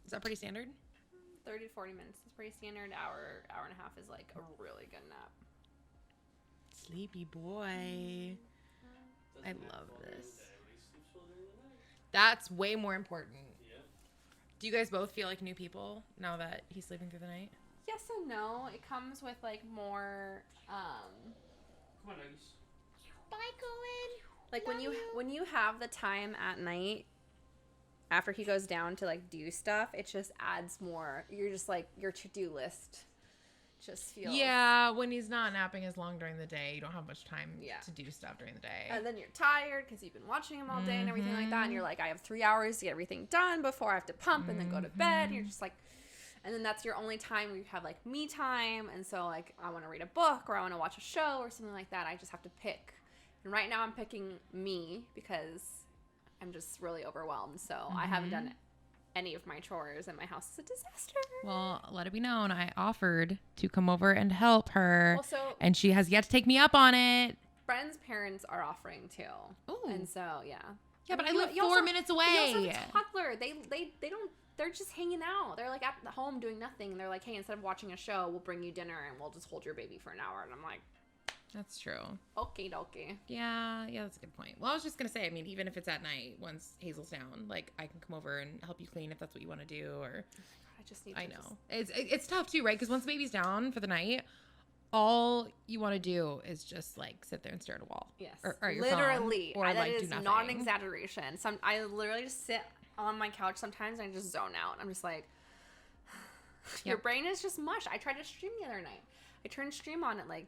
Is that pretty standard? 30 to 40 minutes. It's pretty standard. Hour and a half is like a really good nap. Sleepy boy. I love this. That's way more important. Do you guys both feel like new people now that he's sleeping through the night? Yes and no. It comes with like more Come on, Nuggies. Bye, Cohen. like when you have the time at night after he goes down to like do stuff, it just adds more. You're just like your to-do list just feels. Yeah, when he's not napping as long during the day, you don't have much time Yeah. to do stuff during the day. And then you're tired because you've been watching him all day and everything like that. And you're like, I have 3 hours to get everything done before I have to pump and then go to bed. And you're just like, and then that's your only time where you have like me time. And so like, I want to read a book or I want to watch a show or something like that. I just have to pick. And right now I'm picking me because I'm just really overwhelmed. So I haven't done any of my chores and my house is a disaster. Well, let it be known, I offered to come over and help her, Well, so- and she has yet to take me up on it. Friends' parents are offering too. Ooh. And so, yeah. Yeah, but I You- live you 4 also- minutes You also away. have a toddler. They don't. They're just hanging out. They're like at the home doing nothing. They're like, hey, instead of watching a show, we'll bring you dinner and we'll just hold your baby for an hour. And I'm like, That's true. okay, dokie. Yeah, that's a good point. Well, I was just gonna say, I mean, even if it's at night, once Hazel's down, like I can come over and help you clean if that's what you want to do. Or I just need. I to know it's tough too, right? Because once the baby's down for the night, all you want to do is just like sit there and stare at a wall. Yes. Or your literally. phone, or that like do is nothing. not an exaggeration. I literally just sit on my couch sometimes and I just zone out. I'm just like, your Yep. brain is just mush. I tried to stream the other night. I turned stream on at like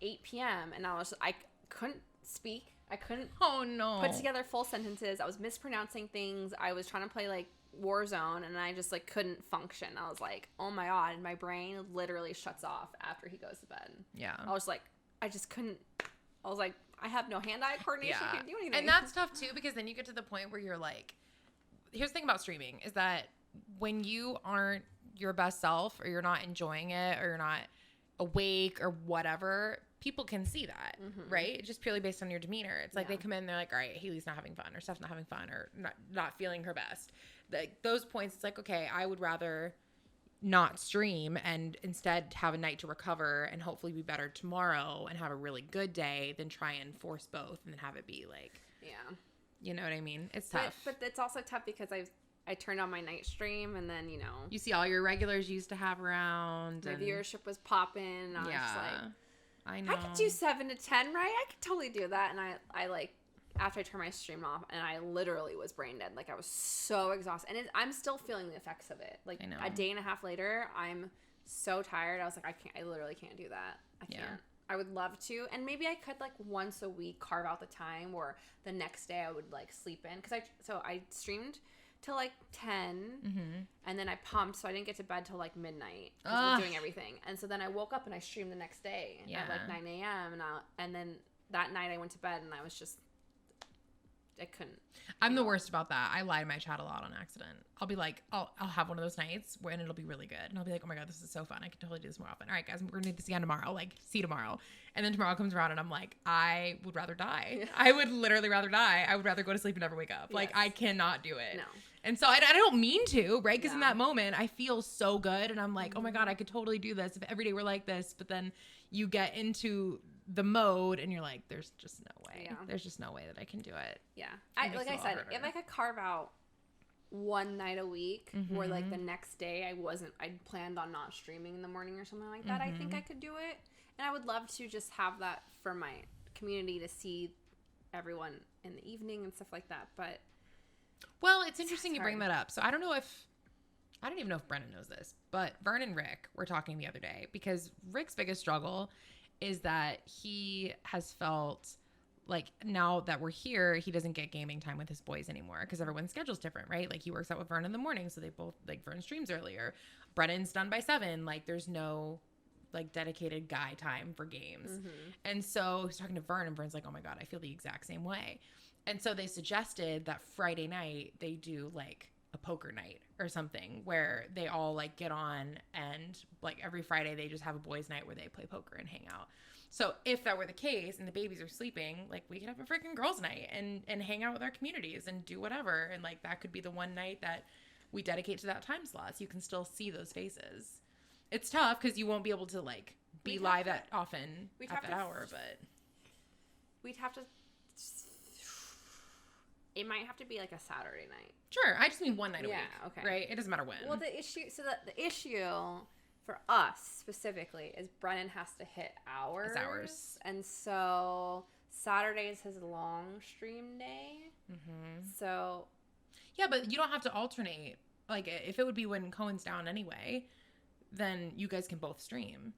8 p.m. and I couldn't speak. I couldn't Oh no. put together full sentences. I was mispronouncing things. I was trying to play like Warzone and I just like couldn't function. I was like, oh my God, my brain literally shuts off after he goes to bed. Yeah. I was like, I just couldn't. I was like, I have no hand-eye coordination. Can't do anything. And that's tough too because then you get to the point where you're like, here's the thing about streaming is that when you aren't your best self, or you're not enjoying it, or you're not awake or whatever, people can see that, right? Just purely based on your demeanor. It's like they come in and they're like, all right, Haley's not having fun, or Steph's not having fun, or not feeling her best. Like those points, it's like, okay, I would rather not stream and instead have a night to recover and hopefully be better tomorrow and have a really good day than try and force both and then have it be like, you know what I mean? It's tough. But it's also tough because I turned on my night stream, and then, you see all your regulars you used to have around. My viewership was popping. I was just like, I know. I could do 7 to 10, right? I could totally do that. And I like, after I turned my stream off, and I literally was brain dead. Like, I was so exhausted. And I'm still feeling the effects of it. Like, a day and a half later, I'm so tired. I was like, I literally can't do that. I can't. I would love to. And maybe I could, like, once a week carve out the time, or the next day I would, like, sleep in. Because I streamed till like 10, and then I pumped, so I didn't get to bed till like midnight because we were doing everything. And so then I woke up and I streamed the next day at like 9 a.m. And then that night I went to bed and I was just, I couldn't. I'm the worst about that. I lie to my chat a lot on accident. I'll be like, I'll have one of those nights and it'll be really good. And I'll be like, oh my God, this is so fun. I can totally do this more often. All right, guys, we're going to do this again tomorrow. Like, see you tomorrow. And then tomorrow comes around and I'm like, I would rather die. Yeah. I would literally rather die. I would rather go to sleep and never wake up. Yes. Like, I cannot do it. No. And so I don't mean to, right? Because in that moment, I feel so good. And I'm like, oh my God, I could totally do this if every day were like this. But then you get into the mode and you're like, there's just no way. Yeah. There's just no way that I can do it. Yeah. Like I said, if I could carve out one night a week where like the next day I'd planned on not streaming in the morning or something like that, I think I could do it. And I would love to just have that for my community, to see everyone in the evening and stuff like that. But well, it's interesting you bring that up. So I don't even know if Brennan knows this, but Vern and Rick were talking the other day, because Rick's biggest struggle is that he has felt like now that we're here, he doesn't get gaming time with his boys anymore because everyone's schedule's different, right? Like he works out with Vern in the morning, so they both, like, Vern streams earlier. Brennan's done by 7. Like there's no like dedicated guy time for games. And so he's talking to Vern, and Vern's like, oh my God, I feel the exact same way. And so they suggested that Friday night they do like a poker night or something where they all like get on, and like every Friday they just have a boys' night where they play poker and hang out. So if that were the case and the babies are sleeping, like we could have a freaking girls' night and hang out with our communities and do whatever. And like that could be the one night that we dedicate to that time slot, so you can still see those faces. It's tough because you won't be able to like be live that often at that hour, but we'd have to. It might have to be like a Saturday night. Sure, I just mean one night a week. Okay. Right? It doesn't matter when. Well, the issue for us specifically is Brennan has to hit hours. It's hours. And so Saturday is his long stream day. So. Yeah, but you don't have to alternate. Like, if it would be when Cohen's down anyway, then you guys can both stream.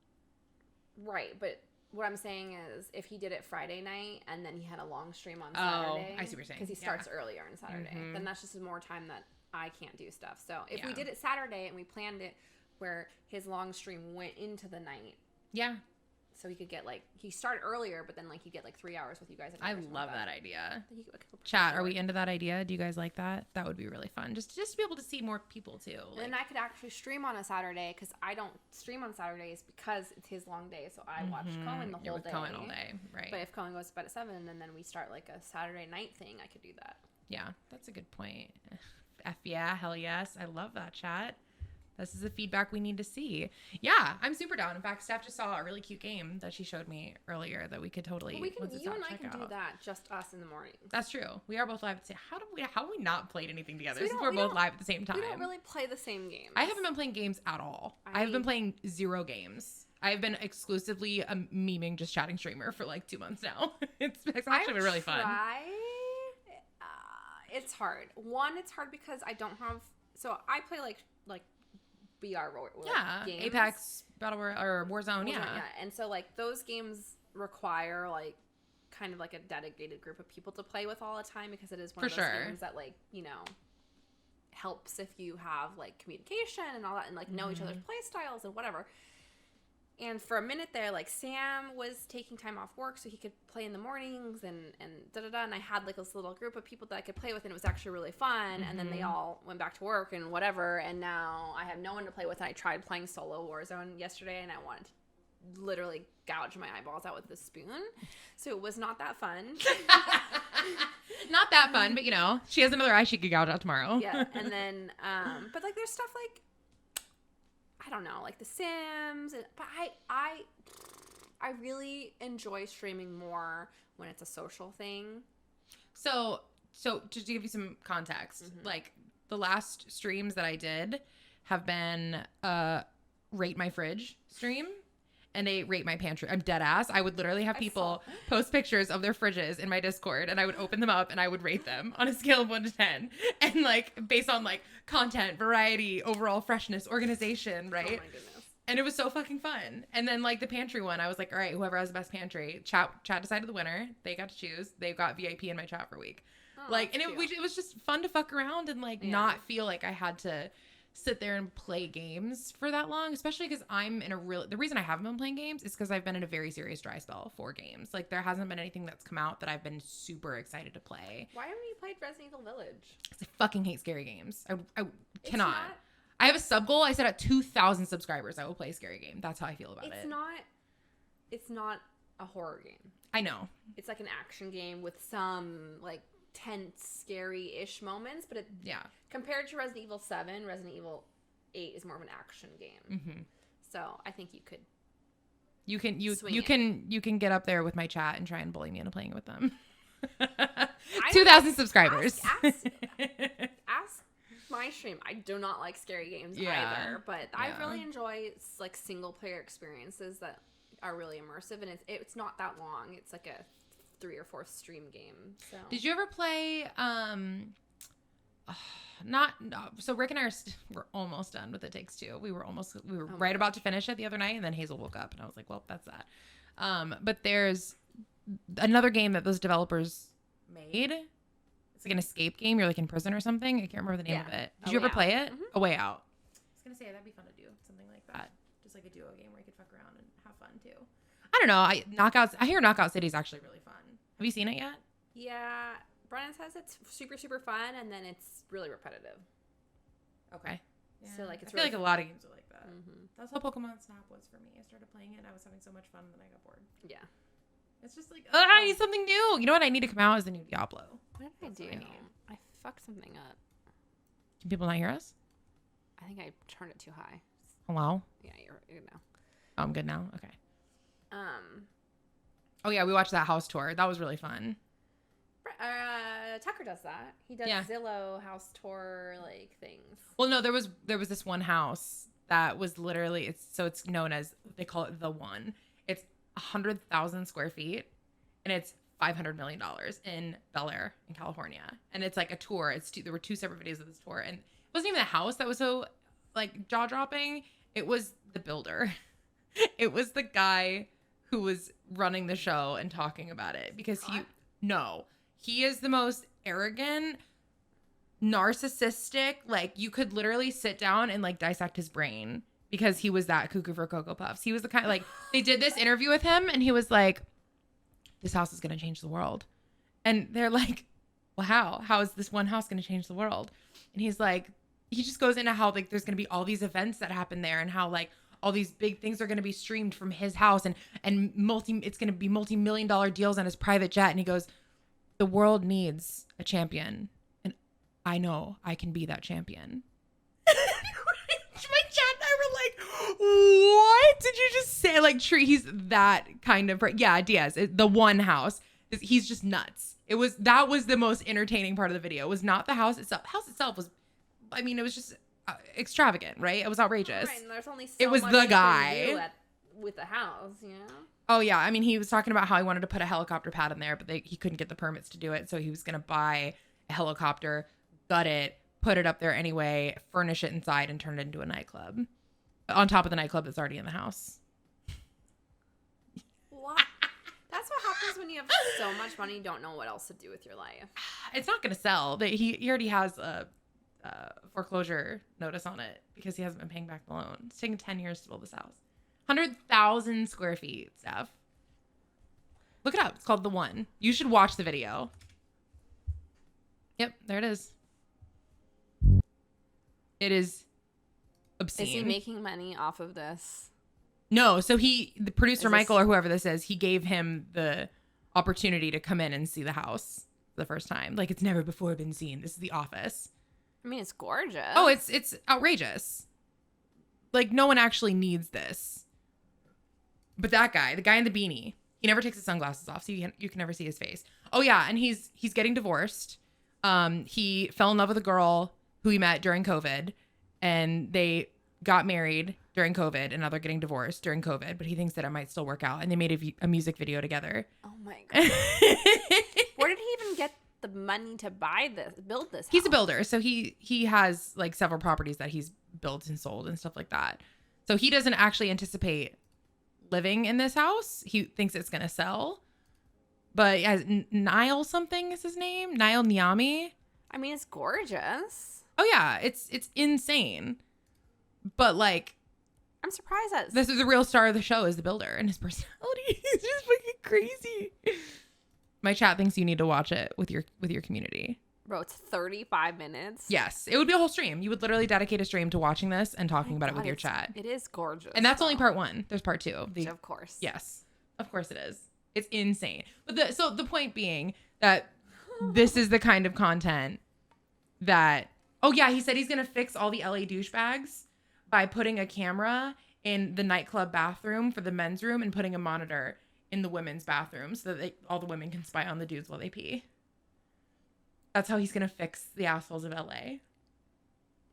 Right, but what I'm saying is if he did it Friday night and then he had a long stream on Saturday. Oh, I see what you're saying. Because he starts earlier on Saturday. Then that's just more time that I can't do stuff. So if we did it Saturday and we planned it where his long stream went into the night. Yeah. So he could get like, he started earlier, but then like he'd get like 3 hours with you guys. I love that idea. Chat, are we into that idea? Do you guys like that? That would be really fun. Just to be able to see more people too. Like, and I could actually stream on a Saturday, because I don't stream on Saturdays because it's his long day. So I watch Cohen the whole day. Cohen all day, right? But if Cohen goes to bed at 7 and then we start like a Saturday night thing, I could do that. Yeah, that's a good point. F yeah, hell yes. I love that, chat. This is the feedback we need to see. Yeah, I'm super down. In fact, Steph just saw a really cute game that she showed me earlier that we could totally. Well, you and I can do that, just us in the morning. That's true. We are both live at the same. How have we not played anything together? So we're both live at the same time. We don't really play the same games. I haven't been playing games at all. I have been playing 0 games. I've been exclusively a memeing, just chatting streamer for like 2 months now. It's actually been really fun. It's hard. One, it's hard because I don't have. So I play like BR games. Apex, Battle or Warzone, yeah. And so like those games require like kind of like a dedicated group of people to play with all the time, because it is one of those games that like, you know, helps if you have like communication and all that, and like know each other's play styles and whatever. And for a minute there, like, Sam was taking time off work so he could play in the mornings and da-da-da. And I had, like, this little group of people that I could play with, and it was actually really fun. And then they all went back to work and whatever. And now I have no one to play with. And I tried playing solo Warzone yesterday, and I wanted to literally gouge my eyeballs out with the spoon. So it was not that fun. Not that fun, but, you know, she has another eye she could gouge out tomorrow. Yeah. And then, but, like, there's stuff like, I don't know, like The Sims, but I really enjoy streaming more when it's a social thing. So just to give you some context, like the last streams that I did have been rate my fridge stream and a rate my pantry. I'm dead ass. I would literally have people post pictures of their fridges in my Discord, and I would open them up and I would rate them on a scale of 1 to 10, and like based on like content, variety, overall freshness, organization, right? Oh my goodness. And it was so fucking fun. And then like the pantry one, I was like, all right, whoever has the best pantry, chat decided the winner. They got to choose. They got VIP in my chat for a week. Oh, like, and it was just fun to fuck around and like not feel like I had to sit there and play games for that long, especially because I'm in the reason I haven't been playing games is because I've been in a very serious dry spell for games. Like there hasn't been anything that's come out that I've been super excited to play. Why haven't you played Resident Evil Village? I fucking hate scary games. I cannot. Not, I have a sub goal. I said at 2,000 subscribers, I will play a scary game. That's how I feel about it. It's not a horror game. I know. It's like an action game with some like tense, scary-ish moments, but compared to Resident Evil 7, Resident Evil 8 is more of an action game. Mm-hmm. So I think you can get up there with my chat and try and bully me into playing with them. 2,000 subscribers. Ask my stream. I do not like scary games either, but I really enjoy like single player experiences that are really immersive, and it's not that long. It's like a 3 or 4 stream game. So did you ever play so Rick and I we're almost done with It Takes Two. We were right about to finish it the other night, and then Hazel woke up and I was like, well, that's that. But there's another game that those developers made. It's like an escape game. You're like in prison or something. I can't remember the name of it. Did you ever play it? A Way Out. I was gonna say that'd be fun to do something like that, just like a duo game where you could fuck around and have fun too. I don't know. I hear Knockout City is actually really fun. Have you seen it yet? Yeah, Brian says it's super, super fun, and then it's really repetitive. Okay. Yeah. So like, I feel like a lot of games are like that. Mm-hmm. That's how Pokemon Snap was for me. I started playing it, and I was having so much fun, and then I got bored. Yeah. It's just like, I need something new. You know what I need to come out is the new Diablo. What did I do? I fucked something up. Can people not hear us? I think I turned it too high. Hello? Yeah, you're good now. Oh, I'm good now? Okay. Oh, yeah, we watched that house tour. That was really fun. Tucker does that. He does Zillow house tour like things. Well, no, there was this one house that was literally it's known as, they call it The One. It's 100,000 square feet, and it's $500 million in Bel Air in California. And it's like a tour. There were 2 separate videos of this tour, and it wasn't even the house that was so like jaw dropping. It was the builder. It was the guy who was running the show and talking about it, because he is the most arrogant, narcissistic, like you could literally sit down and like dissect his brain, because he was that cuckoo for Cocoa Puffs. He was the kind, like, they did this interview with him and he was like, this house is going to change the world. And they're like, well, how is this one house going to change the world? And he's like, he just goes into how like there's going to be all these events that happen there, and how like all these big things are going to be streamed from his house, and it's going to be multi-million-dollar deals on his private jet. And he goes, the world needs a champion, and I know I can be that champion. My chat and I were like, what did you just say? Like, he's that kind of, Diaz, the one house. He's just nuts. That was the most entertaining part of the video. It was not the house itself. The house itself was, I mean, it was just extravagant, right? It was outrageous. Right, and there's only so it was much the you guy can do with the house, you know? Oh, yeah. I mean, he was talking about how he wanted to put a helicopter pad in there, but he couldn't get the permits to do it. So he was going to buy a helicopter, gut it, put it up there anyway, furnish it inside, and turn it into a nightclub on top of the nightclub that's already in the house. What? That's what happens when you have so much money, you don't know what else to do with your life. It's not going to sell. He already has a foreclosure notice on it because he hasn't been paying back the loan. It's taken 10 years to build this house. 100,000 square feet, Steph. Look it up. It's called The One. You should watch the video. Yep, there it is. It is obscene. Is he making money off of this? No, so the producer, Is Michael, this- or whoever this is, he gave him the opportunity to come in and see the house the first time. Like, it's never before been seen. This is the office. I mean, it's gorgeous. Oh, it's outrageous. Like, no one actually needs this. But that guy, the guy in the beanie, he never takes his sunglasses off, so you can never see his face. Oh, yeah, and he's getting divorced. He fell in love with a girl who he met during COVID, and they got married during COVID, and now they're getting divorced during COVID, but he thinks that it might still work out, and they made a music video together. Oh my god. Where did he even get the money to build this house? He's a builder, so he has like several properties that he's built and sold and stuff like that. So he doesn't actually anticipate living in this house. He thinks it's gonna sell. But as Niall something is his name, Niall Niami. I mean, it's gorgeous. Oh yeah, it's insane. But like, I'm surprised that this is the real star of the show is the builder, and his personality is just fucking crazy. My chat thinks you need to watch it with your community. bro, it's 35 minutes. Yes, it would be a whole stream. You would literally dedicate a stream to watching this and talking about it with your chat. It is gorgeous. And that's only though. part 1. There's part 2. Of course. Yes, of course it is. It's insane. But the point being that this is the kind of content that, oh yeah, he said he's going to fix all the LA douchebags by putting a camera in the nightclub bathroom for the men's room and putting a monitor in the women's bathroom so that all the women can spy on the dudes while they pee. That's how he's going to fix the assholes of LA.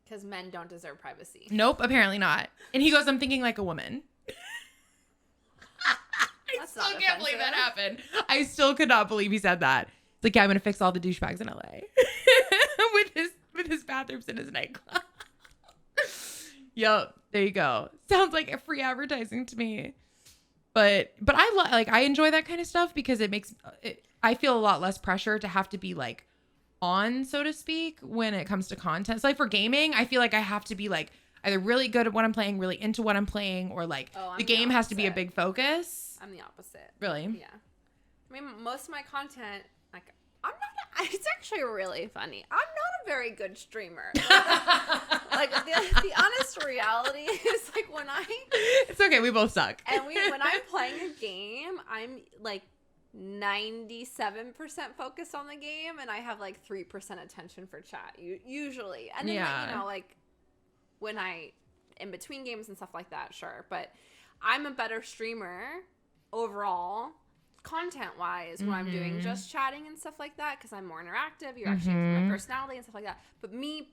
Because men don't deserve privacy. Nope, apparently not. And he goes, I'm thinking like a woman. I That's not still can't believe that offensive. happened. I still could not believe he said that. It's like, yeah, I'm going to fix all the douchebags in LA with his bathrooms in his nightclub. Yep, there you go. Sounds like a free advertising to me. But I enjoy that kind of stuff because it makes I feel a lot less pressure to have to be like on, so to speak, when it comes to content. So like for gaming, I feel like I have to be like either really good at what I'm playing, really into what I'm playing, or like I'm the game has to be a opposite. big focus. I'm the opposite. Really? Yeah. I mean, most of my content, like, it's actually really funny. I'm not a very good streamer. Like, the honest reality is, like, when It's okay, we both suck. when I'm playing a game, I'm, like, 97% focused on the game, and I have, like, 3% attention for chat, usually. And then, Yeah. like, you know, like, when in between games and stuff like that, sure. But I'm a better streamer overall, content-wise, when I'm doing just chatting and stuff like that, because I'm more interactive. You're actually my personality and stuff like that. But me,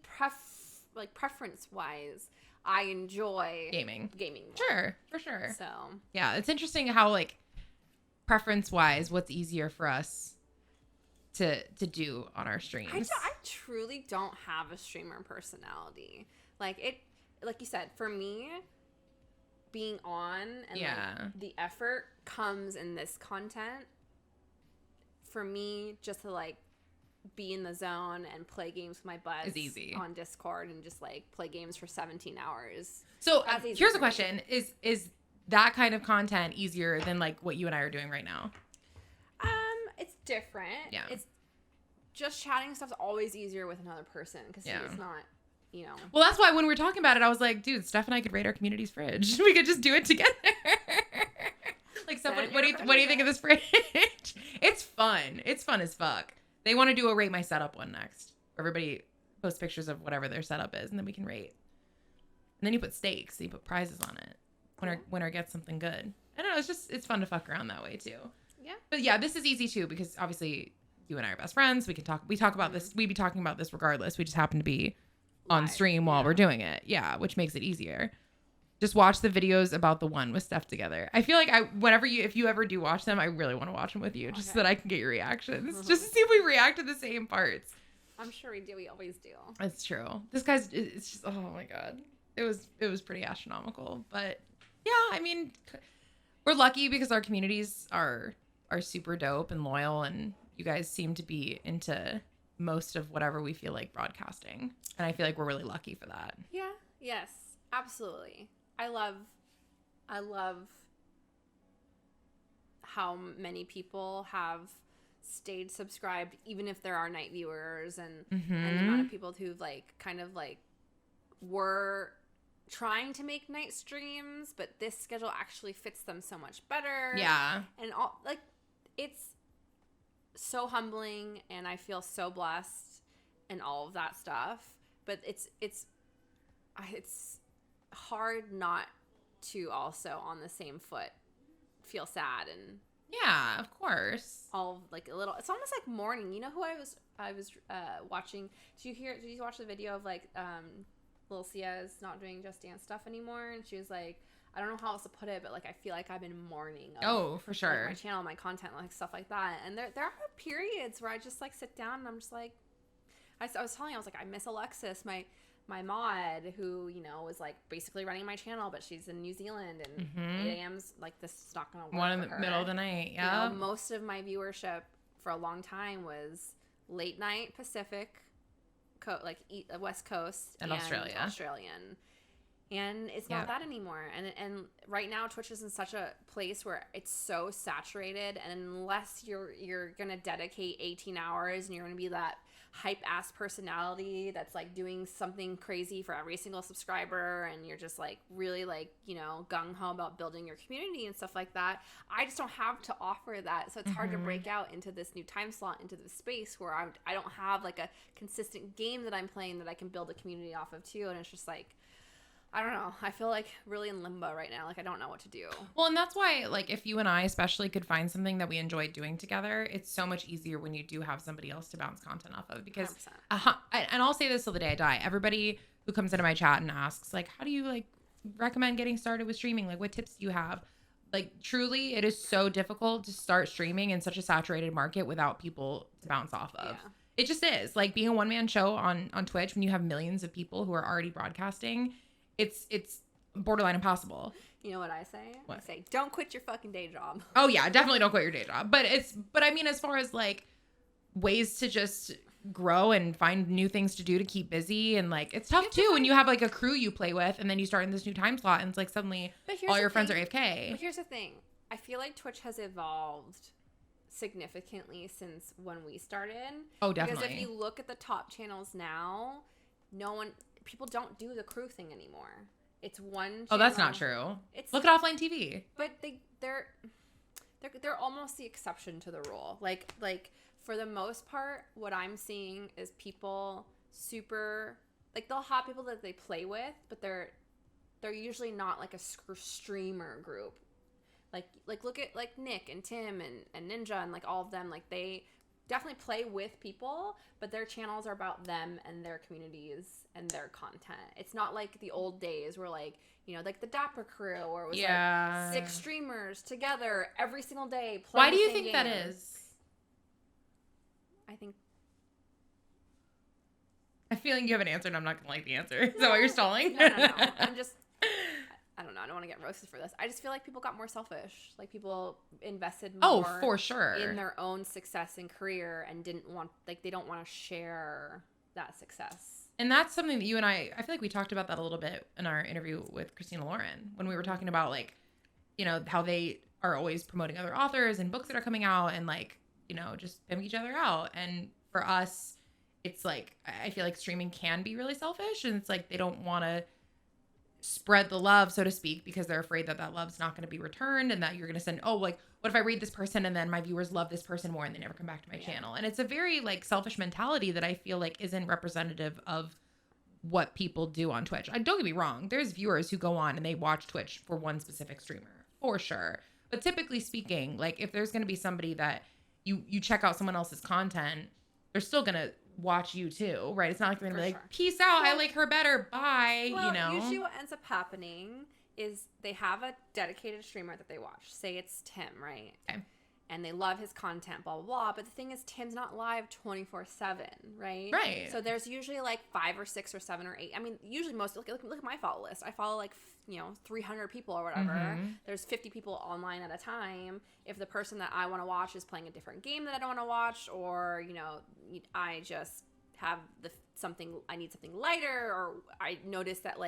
preference-wise, I enjoy Gaming. more. Sure, for sure. So Yeah, it's interesting how like preference-wise, what's easier for us to do on our streams. I truly don't have a streamer personality. Like you said, for me, being on and like, the effort comes in this content. For me, just to like be in the zone and play games with my buds Is easy. on Discord and just like play games for 17 hours. So That's easy here's for a me. question: Is that kind of content easier than like what you and I are doing right now? It's different. Yeah. It's just chatting stuff's always easier with another person because it's not, you know. Well, that's why when we were talking about it, I was like, dude, Steph and I could raid our community's fridge. We could just do it together. Like, Steph, what do you think of this fridge? It's fun. It's fun as fuck. They want to do a rate my setup one next. Everybody posts pictures of whatever their setup is, and then we can rate. And then you put stakes, so you put prizes on it. Winner gets something good. I don't know. It's fun to fuck around that way too. Yeah. But yeah, this is easy too because obviously you and I are best friends. We talk about this. We'd be talking about this regardless. We just happen to be on Live, stream while we're doing it. Yeah, which makes it easier. Just watch the videos about the one with Steph together. I feel like if you ever do watch them, I really want to watch them with you just so that I can get your reactions. Just to see if we react to the same parts. I'm sure we do. We always do. It's true. This guy's, it's just, oh my God. It was pretty astronomical. But yeah, I mean, we're lucky because our communities are super dope and loyal, and you guys seem to be into most of whatever we feel like broadcasting. And I feel like we're really lucky for that. Yeah. Yes. Absolutely. I love I love how many people have stayed subscribed, even if there are night viewers, and the amount of people who've like kind of like were trying to make night streams, but this schedule actually fits them so much better. Yeah. And all like it's so humbling, and I feel so blessed and all of that stuff. But it's hard not to also on the same foot feel sad and Yeah, of course. all like a little. It's almost like mourning. You know who I was watching? Did you watch the video of like Lil Sia's not doing Just Dance stuff anymore? And she was like, I don't know how else to put it, but like I feel like I've been mourning. Oh, for sure. Like, my channel, my content, like stuff like that. And there are periods where I just like sit down and I'm just like, I was telling you, I was like, I miss Alexis, my mod, who, you know, was like basically running my channel, but she's in New Zealand, and 8 a.m.'s like, this is not gonna work. One in for the her. middle of the night. Yeah. You know, most of my viewership for a long time was late night Pacific, West Coast And Australia. Australian. And it's not that anymore. And right now Twitch is in such a place where it's so saturated, and unless you're gonna dedicate 18 hours and you're gonna be that hype ass personality that's like doing something crazy for every single subscriber, and you're just like really like, you know, gung-ho about building your community and stuff like that, I just don't have to offer that. So it's hard to break out into this new time slot, into this space where I don't have like a consistent game that I'm playing that I can build a community off of too. And it's just like, I don't know. I feel like really in limbo right now. Like I don't know what to do. Well, and that's why, like, if you and I especially could find something that we enjoy doing together, it's so much easier when you do have somebody else to bounce content off of. Because, 100%. And I'll say this till the day I die. Everybody who comes into my chat and asks, like, how do you like recommend getting started with streaming? Like, what tips do you have? Like, truly, it is so difficult to start streaming in such a saturated market without people to bounce off of. Yeah. It just is. Like, being a one-man show on Twitch when you have millions of people who are already broadcasting, it's borderline impossible. You know what I say? What? I say, don't quit your fucking day job. Oh yeah, definitely don't quit your day job. But I mean, as far as like ways to just grow and find new things to do to keep busy, and like it's tough too when you have like a crew you play with, and then you start in this new time slot, and it's like suddenly all your friends are AFK. But here's the thing. I feel like Twitch has evolved significantly since when we started. Oh, definitely. Because if you look at the top channels now, people don't do the crew thing anymore. It's one channel. Oh, that's not true. Look at offline TV. But they're almost the exception to the rule. Like for the most part, what I'm seeing is people super like they'll have people that they play with, but they're usually not like a streamer group. Like look at like Nick and Tim and Ninja and like all of them. Like they definitely play with people, but their channels are about them and their communities and their content. It's not like the old days where like, you know, like the Dapper crew, or it was like 6 streamers together every single day playing. Why do you think that is? I feel like you have an answer and I'm not gonna like the answer. Is that why you're stalling? No. I'm just I don't know. I don't want to get roasted for this. I just feel like people got more selfish. Like people invested more for sure in their own success and career, and they don't want to share that success. And that's something that you and I feel like we talked about that a little bit in our interview with Christina Lauren when we were talking about like, you know, how they are always promoting other authors and books that are coming out and like, you know, just pimp each other out. And for us, it's like, I feel like streaming can be really selfish, and it's like they don't want to spread the love, so to speak, because they're afraid that love's not going to be returned, and that you're going to send, oh, like, what if I read this person and then my viewers love this person more and they never come back to my channel? And it's a very like selfish mentality that I feel like isn't representative of what people do on Twitch. Don't get me wrong, there's viewers who go on and they watch Twitch for one specific streamer, for sure. But typically speaking, like if there's going to be somebody that you check out someone else's content, they're still going to watch you too, right? It's not like they're gonna be like, peace out, I like her better, bye. Well, you know, usually what ends up happening is they have a dedicated streamer that they watch. Say it's Tim, right? Okay. And they love his content, blah blah blah. But the thing is, Tim's not live 24/7, right? Right. So there's usually like 5 or 6 or 7 or 8. I mean, usually look at my follow list. I follow like 300 people or whatever. Mm-hmm. There's 50 people online at a time. If the person that I want to watch is playing a different game that I don't want to watch, or I just have I need something lighter, or I notice that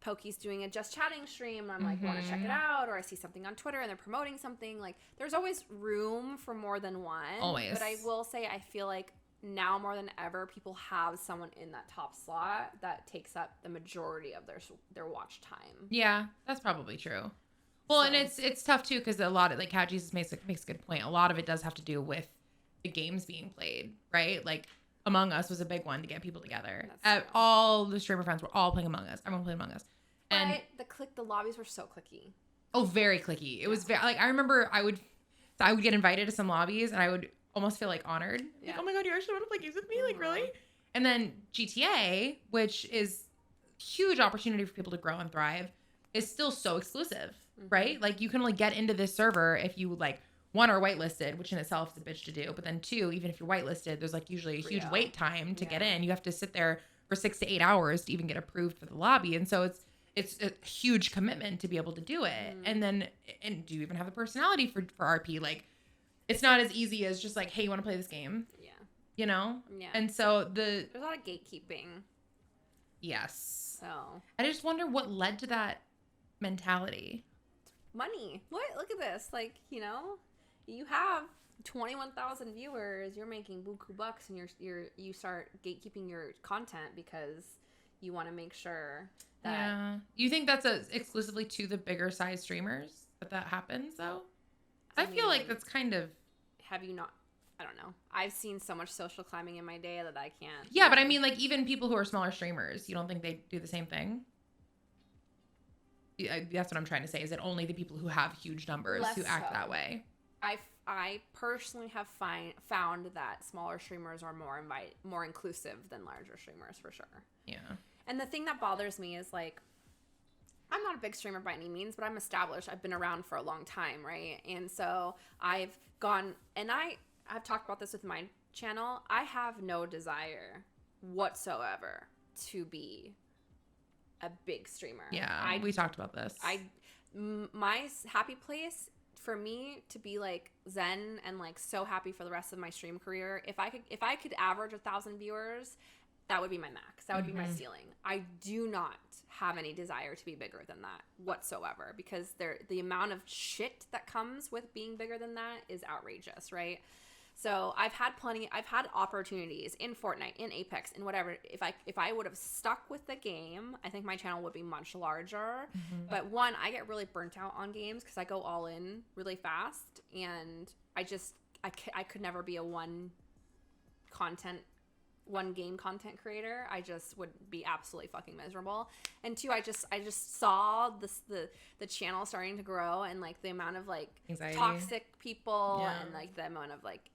Pokey's doing a just chatting stream and I'm like, want to check it out, or I see something on Twitter and they're promoting something. Like, there's always room for more than one. Always. But I will say, I feel like now more than ever, people have someone in that top slot that takes up the majority of their watch time. Yeah, that's probably true. Well, and it's tough too, because a lot of, like, Cat Jesus makes a good point. A lot of it does have to do with the games being played, right? Like, Among Us was a big one to get people together. All the streamer friends were all playing Among Us. Everyone played Among Us. And the lobbies were so clicky. Oh, very clicky. It was very, like, I remember I would get invited to some lobbies and I would almost feel like honored. Yeah. Like, oh my God, you actually want to play games with me? Like, really? And then GTA, which is a huge opportunity for people to grow and thrive, is still so exclusive, right? Like, you can only get into this server if you, like, one, are whitelisted, which in itself is a bitch to do. But then two, even if you're whitelisted, there's, like, usually a huge wait time to get in. You have to sit there for 6 to 8 hours to even get approved for the lobby. And so it's a huge commitment to be able to do it. And do you even have the personality for RP? Like, it's not as easy as just like, hey, you want to play this game? Yeah. You know? Yeah. And so there's a lot of gatekeeping. Yes. So I just wonder what led to that mentality. money. What? Look at this. Like, you know, you have 21,000 viewers. You're making buku bucks, and you start gatekeeping your content because you want to make sure that. Yeah. You think that's exclusively to the bigger size streamers that happens though? I feel like that's kind of. Have you not? I don't know. I've seen so much social climbing in my day that I can't. Yeah, but I mean, like, even people who are smaller streamers, you don't think they do the same thing? Yeah, that's what I'm trying to say. Is it only the people who have huge numbers who act that way? I personally have found that smaller streamers are more inclusive than larger streamers for sure. Yeah. And the thing that bothers me is, like, I'm not a big streamer by any means, but I'm established. I've been around for a long time, right? And so I've gone, and I've talked about this with my channel. I have no desire whatsoever to be a big streamer. Yeah, we talked about this. My happy place for me to be like zen and like so happy for the rest of my stream career. If I could average 1,000 viewers, that would be my max. That would be my ceiling. I do not have any desire to be bigger than that whatsoever, because the amount of shit that comes with being bigger than that is outrageous, right? So I've had opportunities in Fortnite, in Apex, in whatever. If I would have stuck with the game, I think my channel would be much larger. But one, I get really burnt out on games because I go all in really fast, and I could never be a one game content creator. I just would be absolutely fucking miserable. And two, I just saw the channel starting to grow, and like the amount of like anxiety, toxic people, and like the amount of like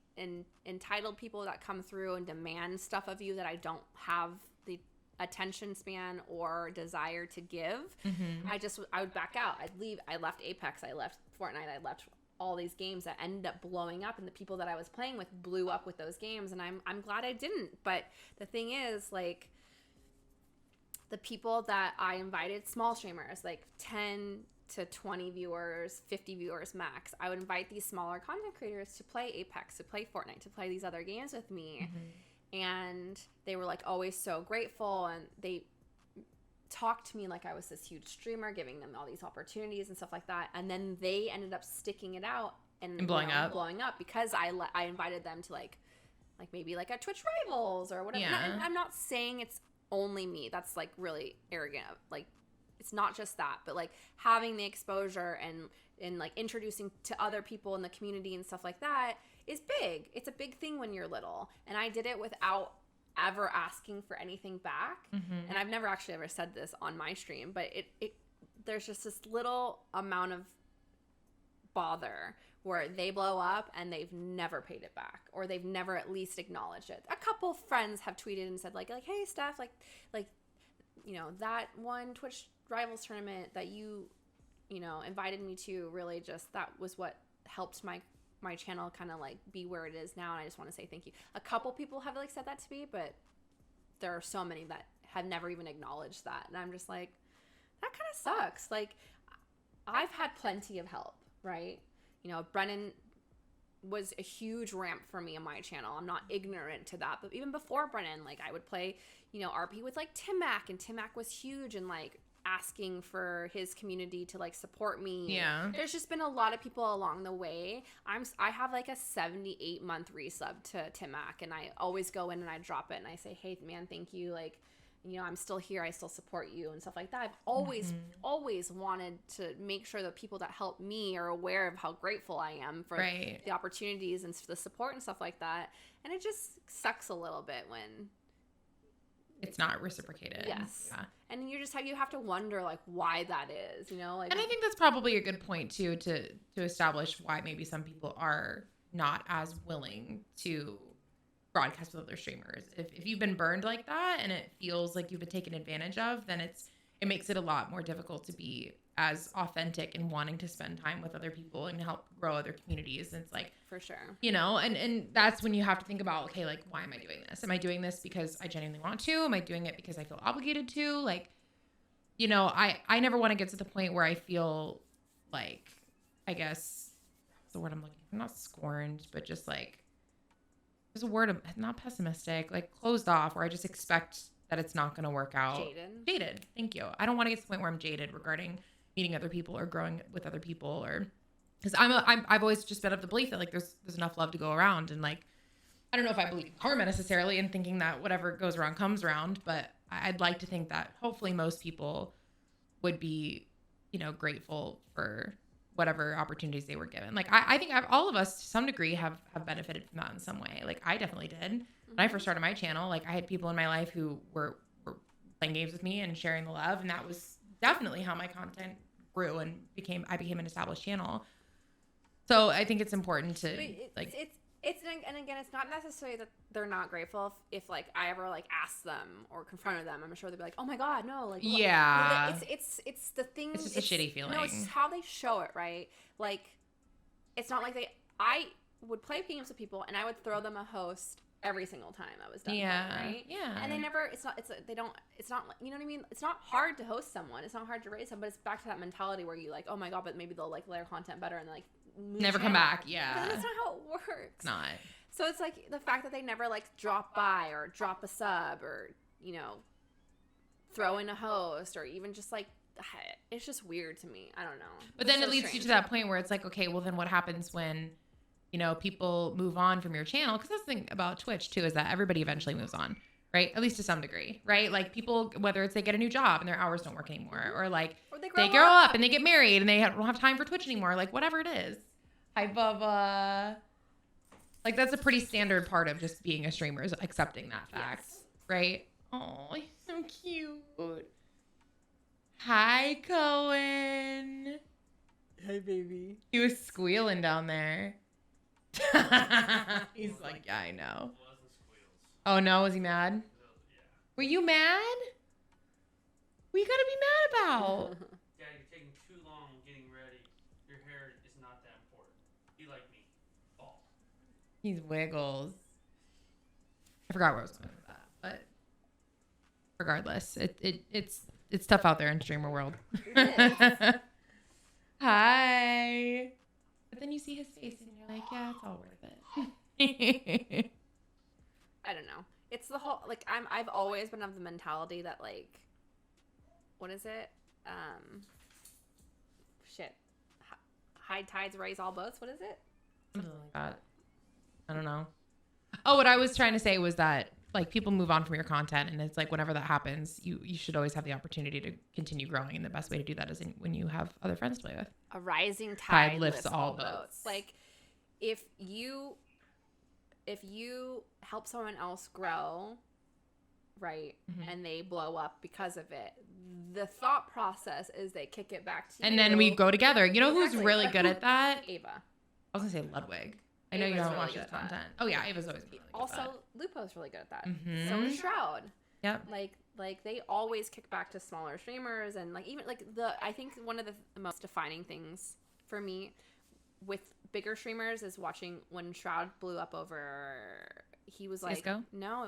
entitled people that come through and demand stuff of you that I don't have the attention span or desire to give. I would back out. I'd leave. I left Apex. I left Fortnite. I left all these games that ended up blowing up, and the people that I was playing with blew up with those games, and I'm glad I didn't. But the thing is, like, the people that I invited, small streamers, like 10 to 20 viewers, 50 viewers max, I would invite these smaller content creators to play Apex, to play Fortnite, to play these other games with me. And they were like always so grateful, and they talked to me like I was this huge streamer, giving them all these opportunities and stuff like that. And then they ended up sticking it out and blowing up because I invited them to like maybe like a Twitch Rivals or whatever. Yeah. And I'm not saying it's only me. That's like really arrogant. Like, it's not just that, but like having the exposure and like introducing to other people in the community and stuff like that is big. It's a big thing when you're little. And I did it without ever asking for anything back. And I've never actually ever said this on my stream, but it there's just this little amount of bother where they blow up and they've never paid it back, or they've never at least acknowledged it. A couple friends have tweeted and said like hey Steph, like you know, that one Twitch Rivals tournament that you know invited me to, really just that was what helped my channel kind of like be where it is now, and I just want to say thank you. A couple people have like said that to me, but there are so many that have never even acknowledged that, and I'm just like, that kind of sucks. Like, I've had plenty of help, right? You know, Brennan was a huge ramp for me on my channel. I'm not ignorant to that, but even before Brennan, like I would play, you know, RP with like Tim Mac, and Tim Mac was huge, and like asking for his community to like support me. Yeah. There's just been a lot of people along the way. I have like a 78-month resub to Tim Mac, and I always go in and I drop it and I say, hey man, thank you. Like, you know, I'm still here. I still support you and stuff like that. I've always wanted to make sure that people that help me are aware of how grateful I am for the opportunities and the support and stuff like that. And it just sucks a little bit when it's not reciprocated. Yes. Yeah. And you have to wonder like why that is, you know? Like, and I think that's probably a good point too to establish why maybe some people are not as willing to broadcast with other streamers. If you've been burned like that and it feels like you've been taken advantage of, then it makes it a lot more difficult to be as authentic and wanting to spend time with other people and help grow other communities. And it's like, for sure, you know, and that's when you have to think about, okay, like, why am I doing this? Am I doing this because I genuinely want to? Am I doing it because I feel obligated to? Like, you know, I never want to get to the point where I feel like, I guess what's the word I'm looking for? Not scorned, but just like, there's a word of not pessimistic, like closed off, where I just expect that it's not going to work out. Jaded. Thank you. I don't want to get to the point where I'm jaded regarding meeting other people or growing with other people, or because I've always just been of the belief that like there's enough love to go around, and like I don't know if I believe in karma necessarily and thinking that whatever goes around comes around, but I'd like to think that hopefully most people would be, you know, grateful for whatever opportunities they were given. Like I think all of us to some degree have benefited from that in some way. Like I definitely did. When I first started my channel, like I had people in my life who were playing games with me and sharing the love, and that was definitely how my content grew and I became an established channel. So I think it's important to and again, it's not necessarily that they're not grateful. If like I ever like asked them or confronted them, I'm sure they'd be like, "Oh my God, no!" Like, yeah, it's the thing. It's just a shitty feeling. No, it's just how they show it, right? Like, it's not like I would play games with people and I would throw them a host every single time I was done. Yeah, right? Yeah. And they never. It's not. They don't. It's not. You know what I mean? It's not hard to host someone. It's not hard to raise them. But it's back to that mentality where you like, oh my God, but maybe they'll like their content better and like never come back. Yeah, that's not how it works. It's not. So it's like the fact that they never like drop by or drop a sub or, you know, throw in a host or even just like, it's just weird to me. I don't know. But then it leads you to that point where it's like, okay, well then what happens when, you know, people move on from your channel? Because that's the thing about Twitch too, is that everybody eventually moves on, right? At least to some degree, right? Like people, whether it's they get a new job and their hours don't work anymore, or like they grow up and they get married and they don't have time for Twitch anymore, like whatever it is. Hi, Bubba. Like, that's a pretty standard part of just being a streamer, is accepting that fact, right? Oh, he's so cute. Hi, Cohen. Hi, baby. He was squealing down there. He's like, yeah, I know. Oh, no? Was he mad? Were you mad? What you gotta be mad about? Dad, you're taking too long getting ready. Your hair is not that important. Be like me. Ball. He's wiggles. I forgot where I was going with that, but regardless, it's tough out there in streamer world. Hi. But then you see his face and you're like, yeah, it's all worth it. I don't know. It's the whole like I've always been of the mentality that like, what is it? Shit. High tides raise all boats. What is it? Something like that. I don't know. Oh, what I was trying to say was that like people move on from your content, and it's like whenever that happens, you should always have the opportunity to continue growing, and the best way to do that is when you have other friends to play with. A rising tide lifts all boats. Like if you help someone else grow, right, and they blow up because of it, the thought process is they kick it back to you. And then we go together. You know who's Exactly. really good at that? Ava. I was going to say Ludwig. I know Ava's you haven't really watched good his at that. content. Oh, yeah. Ava's always been really good Also, at that. Lupo's really good at that. Mhm. So is Shroud. Yep. Like they always kick back to smaller streamers, and like even like I think one of the most defining things for me with bigger streamers is watching when Shroud blew up over. He was like, Cisco? No,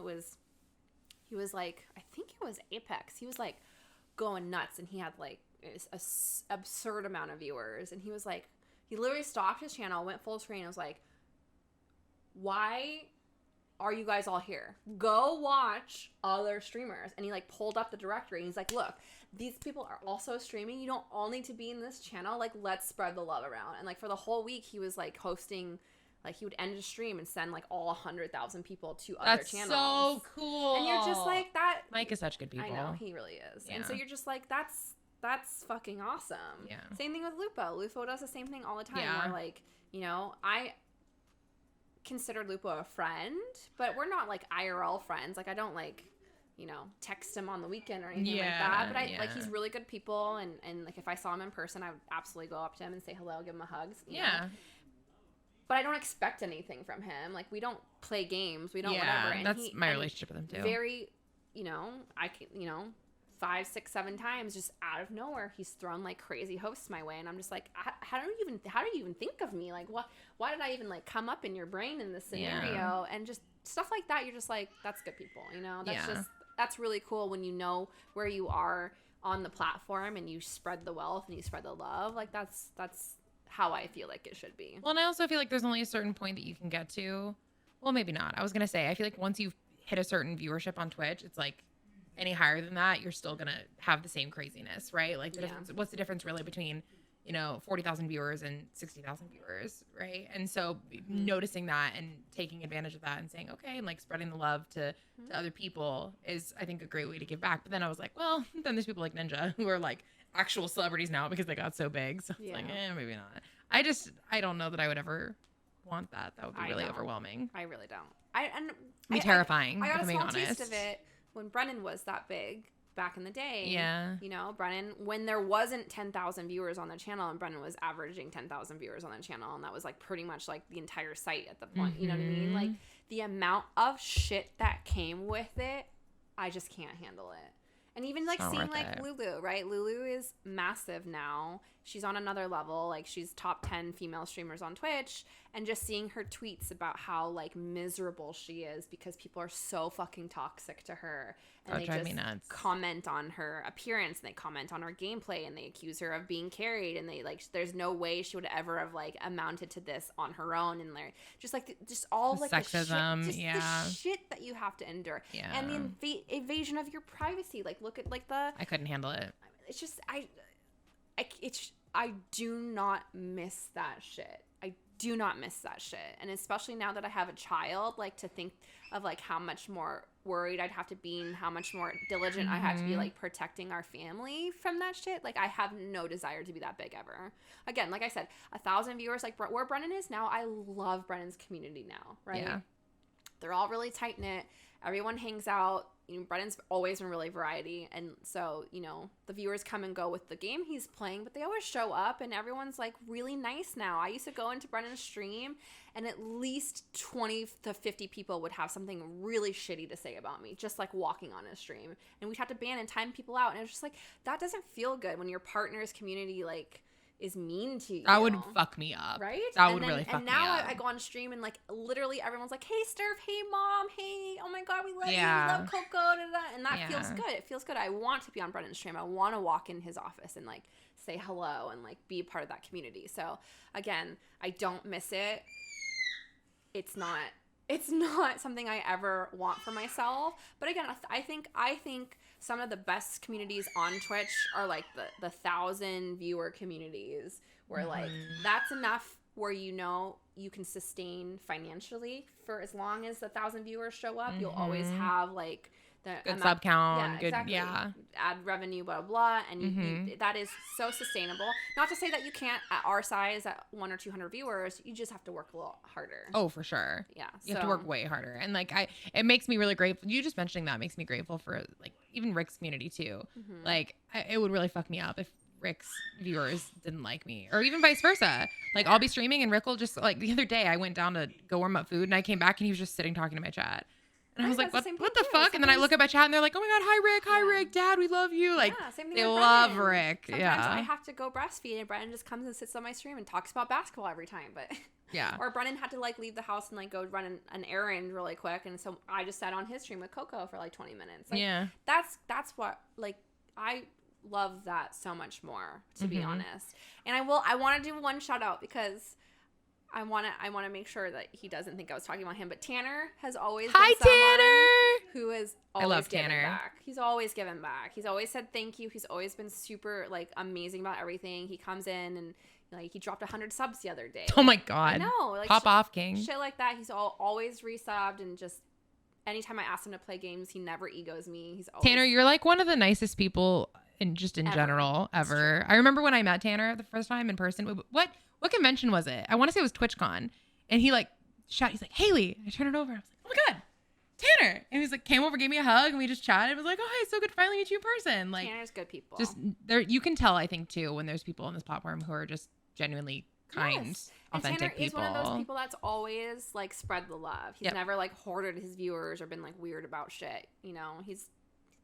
he was like, I think it was Apex. He was like going nuts, and he had like a absurd amount of viewers, and he was like, he literally stopped his channel, went full screen, and was like, why are you guys all here? Go watch other streamers. And he like pulled up the directory and he's like, look, these people are also streaming. You don't all need to be in this channel. Like, let's spread the love around. And like for the whole week, he was like hosting. Like, he would end a stream and send, like, all 100,000 people to other channels. That's so cool. And you're just like, that... Mike is such good people. I know, he really is. Yeah. And so you're just like, that's fucking awesome. Yeah. Same thing with Lupo. Lupo does the same thing all the time. Yeah. Where, like, you know, I consider Lupo a friend, but we're not, like, IRL friends. Like, I don't, like... you know, text him on the weekend or anything like that. But like, he's really good people. And like, if I saw him in person, I would absolutely go up to him and say hello, give him a hug. You know? But I don't expect anything from him. Like, we don't play games. We don't whatever. And that's my relationship with him too. Very, you know, 5, 6, 7 times just out of nowhere, he's thrown like crazy hosts my way, and I'm just like, how do you even think of me? Like, why did I even like come up in your brain in this scenario? And just stuff like that. You're just like, that's good people. You know, that's really cool when you know where you are on the platform and you spread the wealth and you spread the love. Like, that's how I feel like it should be. Well, and I also feel like there's only a certain point that you can get to. Well, maybe not. I was going to say, I feel like once you've hit a certain viewership on Twitch, it's like any higher than that, you're still going to have the same craziness, right? Like, what's the difference really between, 40,000 viewers and 60,000 viewers, right? And so noticing that and taking advantage of that and saying, okay, and like spreading the love to other people is, I think, a great way to give back. But then I was like, well, then there's people like Ninja who are like actual celebrities now because they got so big. So it's like, maybe not. I don't know that I would ever want that. That would be really overwhelming. I really don't. It'd be terrifying. I got if a I'm small being honest. taste of it when Brennan was that big back in the day. Yeah. You know, Brennan, when there wasn't 10,000 viewers on the channel, and Brennan was averaging 10,000 viewers on the channel, and that was like pretty much like the entire site at the point. You know what I mean? Like, the amount of shit that came with it, I just can't handle it. And even like seeing like Lulu, right? Lulu is massive now. She's on another level. Like, she's top 10 female streamers on Twitch, and just seeing her tweets about how like miserable she is because people are so fucking toxic to her, and they just comment on her appearance, and they comment on her gameplay, and they accuse her of being carried, and they like, there's no way she would ever have like amounted to this on her own, and like just all like sexism, the shit that you have to endure, and the evasion of your privacy. Like, look at like I couldn't handle it. It's just I do not miss that shit. I do not miss that shit. And especially now that I have a child, like, to think of like how much more worried I'd have to be and how much more diligent I have to be like protecting our family from that shit. Like, I have no desire to be that big ever. Again, like I said, 1,000 viewers, like where Brennan is now, I love Brennan's community now, right? Yeah. They're all really tight knit. Everyone hangs out. You know, Brennan's always been really variety, and so, you know, the viewers come and go with the game he's playing, but they always show up, and everyone's like really nice now. I used to go into Brennan's stream, and at least 20 to 50 people would have something really shitty to say about me, just like walking on his stream, and we'd have to ban and time people out, and it was just like, that doesn't feel good when your partner's community like is mean to you. That would fuck me up. Right? That would really fuck me up. And now I go on stream and like literally everyone's like, hey Steph, hey mom, hey, oh my god, we love you, we love Coco, da, da, da. And that feels good. It feels good. I want to be on Brennan's stream. I want to walk in his office and like say hello and like be a part of that community. So again, I don't miss it. It's not something I ever want for myself. But again, I think some of the best communities on Twitch are like the 1,000 viewer communities where like that's enough where you know you can sustain financially for as long as 1,000 viewers show up. You'll always have like the good sub count, exactly. Ad revenue, blah, blah, blah. And you, that is so sustainable. Not to say that you can't, at our size, at 100 or 200 viewers, you just have to work a little harder. Oh, for sure. Yeah. You have to work way harder. And like, it makes me really grateful. You just mentioning that makes me grateful for like even Rick's community too. Like, it would really fuck me up if Rick's viewers didn't like me, or even vice versa. Like, I'll be streaming and Rick will just, like, the other day I went down to go warm up food and I came back and he was just sitting talking to my chat. And I was like, what the fuck? And then I look at my chat and they're like, oh my God, hi Rick, Dad, we love you. Like, same thing they with love Brennan. Rick. Sometimes I have to go breastfeed and Brennan just comes and sits on my stream and talks about basketball every time. But or Brennan had to like leave the house and like go run an errand really quick. And so I just sat on his stream with Coco for like 20 minutes. Like, that's what, like, I love that so much more, to be honest. And I want to do one shout out because I want to make sure that he doesn't think I was talking about him. But Tanner has always been Tanner! who is I always love giving Tanner. back. He's always given back. He's always said thank you. He's always been super like amazing about everything. He comes in and like he dropped 100 subs the other day. Oh my God. I know. Like, Pop off, King. Shit like that. He's always resubbed, and just anytime I ask him to play games, he never egos me. He's always Tanner, you're like one of the nicest people in Ever. general That's ever. I remember when I met Tanner the first time in person. What convention was it? I want to say it was TwitchCon. And he like he's like, Hayli. I turned it over. I was like, oh my God, Tanner. And he's like, came over, gave me a hug, and we just chatted. It was like, oh, hey, so good to finally meet you in person. Like, Tanner's good people. just there, you can tell, I think, too, when there's people on this platform who are just genuinely kind, Yes. authentic and Tanner people. is one of those people that's always like spread the love. He's Yep. never like hoarded his viewers or been like weird about shit. You know, he's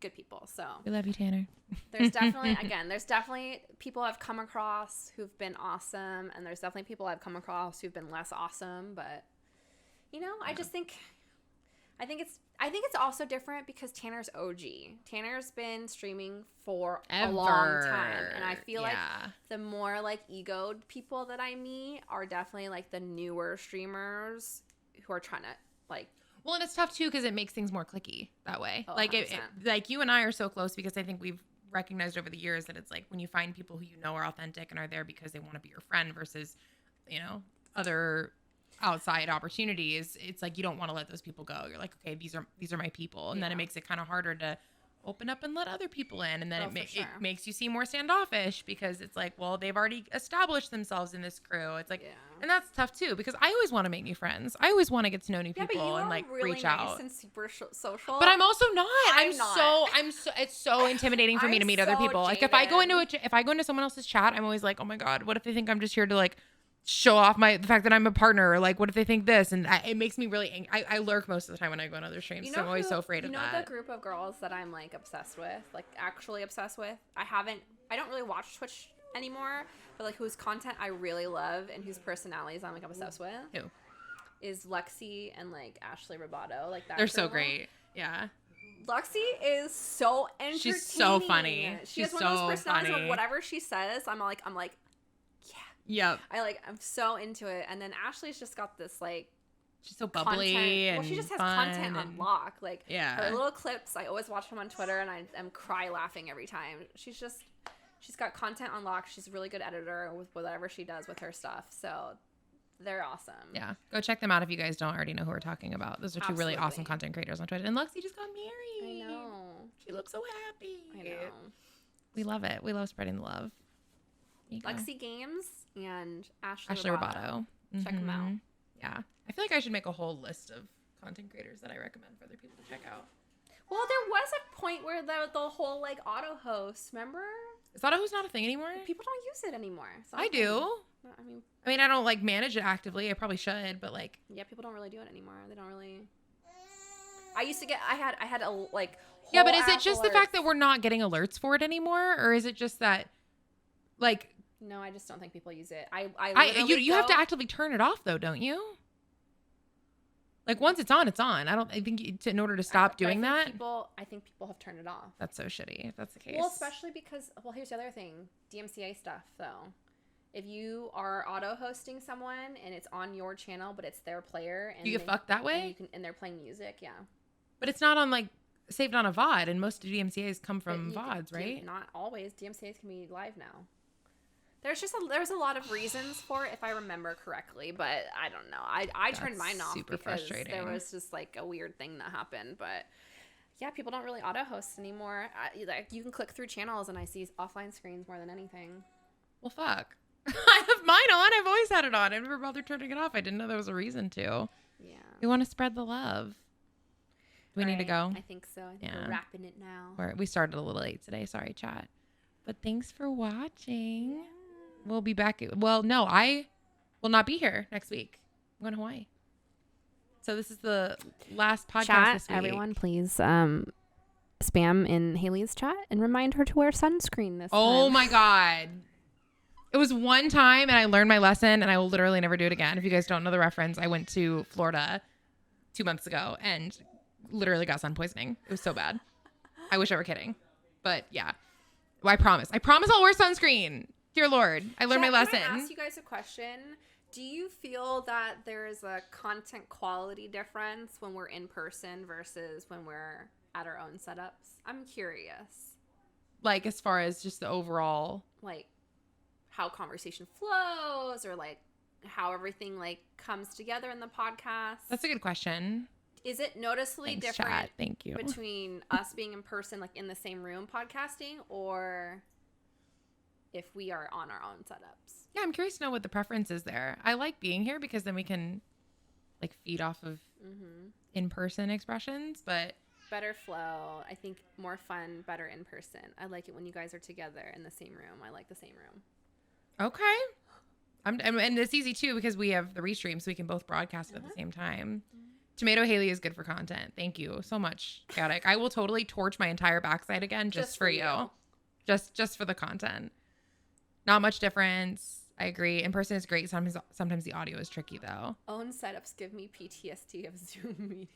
good people. So We love you, Tanner. there's definitely people I've come across who've been awesome, and there's definitely people I've come across who've been less awesome. But you know, I think it's also different because Tanner's OG. Tanner's been streaming for a long time, and I feel like the more like egoed people that I meet are definitely like the newer streamers who are trying to like. Well, and it's tough too because it makes things more clicky that way. Oh, like, 100%. like you and I are so close because I think we've recognized over the years that it's like when you find people who you know are authentic and are there because they want to be your friend versus, you know, other outside opportunities. It's like you don't want to let those people go. You're like, okay, these are my people, and then it makes it kind of harder to open up and let other people in, and then it makes you seem more standoffish because it's like, well, they've already established themselves in this crew. It's like, and that's tough too because I always want to make new friends. I always want to get to know new people but you and are like really reach nice out. and super social. But I'm also not. I'm not. It's so intimidating for me to meet other so people. Like if I go into someone else's chat, I'm always like, oh my God, what if they think I'm just here to like show off the fact that I'm a partner, or like what if they think this, and it makes me really angry. I lurk most of the time when I go on other streams, You know so I'm always so afraid of that. You know the group of girls that I'm like obsessed with, like actually obsessed with? I don't really watch Twitch anymore, but like whose content I really love and whose personalities I'm like obsessed with. Who? Is Lexi and like Ashley Roboto. Like that. They're so girl. great. Yeah. Lexi is so entertaining. She's so funny. She has She's one of those so personalities funny. where whatever she says, I'm like, Yep. I'm so into it. And then Ashley's just got this like She's so bubbly content. and Well, she just has fun content on and- lock. Like Yeah. her little clips, I always watch them on Twitter, and I am cry laughing every time. She's got content on lock. She's a really good editor with whatever she does with her stuff. So they're awesome. Yeah. Go check them out if you guys don't already know who we're talking about. Those are two really awesome Absolutely. content creators on Twitter. And Lexi just got married. I know. She looks so happy. I know. We love it. We love spreading the love. There you go. Lexi Games and Ashley Ashley Roboto. Roboto. Check 'em out. Yeah. I feel like I should make a whole list of content creators that I recommend for other people to check out. Well, there was a point where the whole like auto host, remember? Is that who's not a thing anymore? People don't use it anymore. It's not I a thing. do. I mean, I don't like manage it actively. I probably should, but like, yeah, people don't really do it anymore. They don't really. I used to get. I had a like. yeah, but whole is it app just the alerts. fact that we're not getting alerts for it anymore, or is it just that, like, No, I just don't think people use it. you have to actively turn it off though, don't you? Like once it's on, it's on. I think in order to stop doing that. I think people have turned it off. That's so shitty if that's the case. Well, especially because here's the other thing: DMCA stuff. Though, if you are auto hosting someone and it's on your channel, but it's their player, and you get fucked that way, and they're playing music, yeah. But it's not on like saved on a VOD, and most DMCA's come from But VODs, right? Not always. DMCA's can be live now. There's a lot of reasons for it, if I remember correctly, but I don't know. I turned mine off super because frustrating. there was just like a weird thing that happened. But yeah, people don't really auto host anymore. Like you can click through channels and I see offline screens more than anything. Well, fuck. I have mine on. I've always had it on. I never bothered turning it off. I didn't know there was a reason to. Yeah. We want to spread the love. Do we need to go? I think so. I think Yeah. we're wrapping it now. We started a little late today. Sorry, chat. But thanks for watching. We'll be back. Well, no, I will not be here next week. I'm going to Hawaii. So this is the last podcast Chat, this week. everyone, please spam in Haley's chat and remind her to wear sunscreen this time. Oh my God. It was one time and I learned my lesson and I will literally never do it again. If you guys don't know the reference, I went to Florida 2 months ago and literally got sun poisoning. It was so bad. I wish I were kidding. But yeah. Well, I promise. I'll wear sunscreen. Dear Lord, I learned my lesson. Can I ask you guys a question? Do you feel that there is a content quality difference when we're in person versus when we're at our own setups? I'm curious. Like, as far as just the overall, Like, how conversation flows, or like how everything like comes together in the podcast. that's a good question. Is it noticeably Thanks, different chat. Thank you. between us being in person, like in the same room podcasting, or if we are on our own setups? Yeah, I'm curious to know what the preference is there. I like being here because then we can like feed off of in-person expressions, but Better flow. I think more fun, better in person. I like it when you guys are together in the same room. I like the same room. okay. And it's easy too because we have the restream, so we can both broadcast it at the same time. Tomato Haley is good for content. Thank you so much, Chaotic. I will totally torch my entire backside again just for you. Just for the content. Not much difference. I agree. In person is great. Sometimes the audio is tricky though. Own setups give me PTSD of Zoom meetings.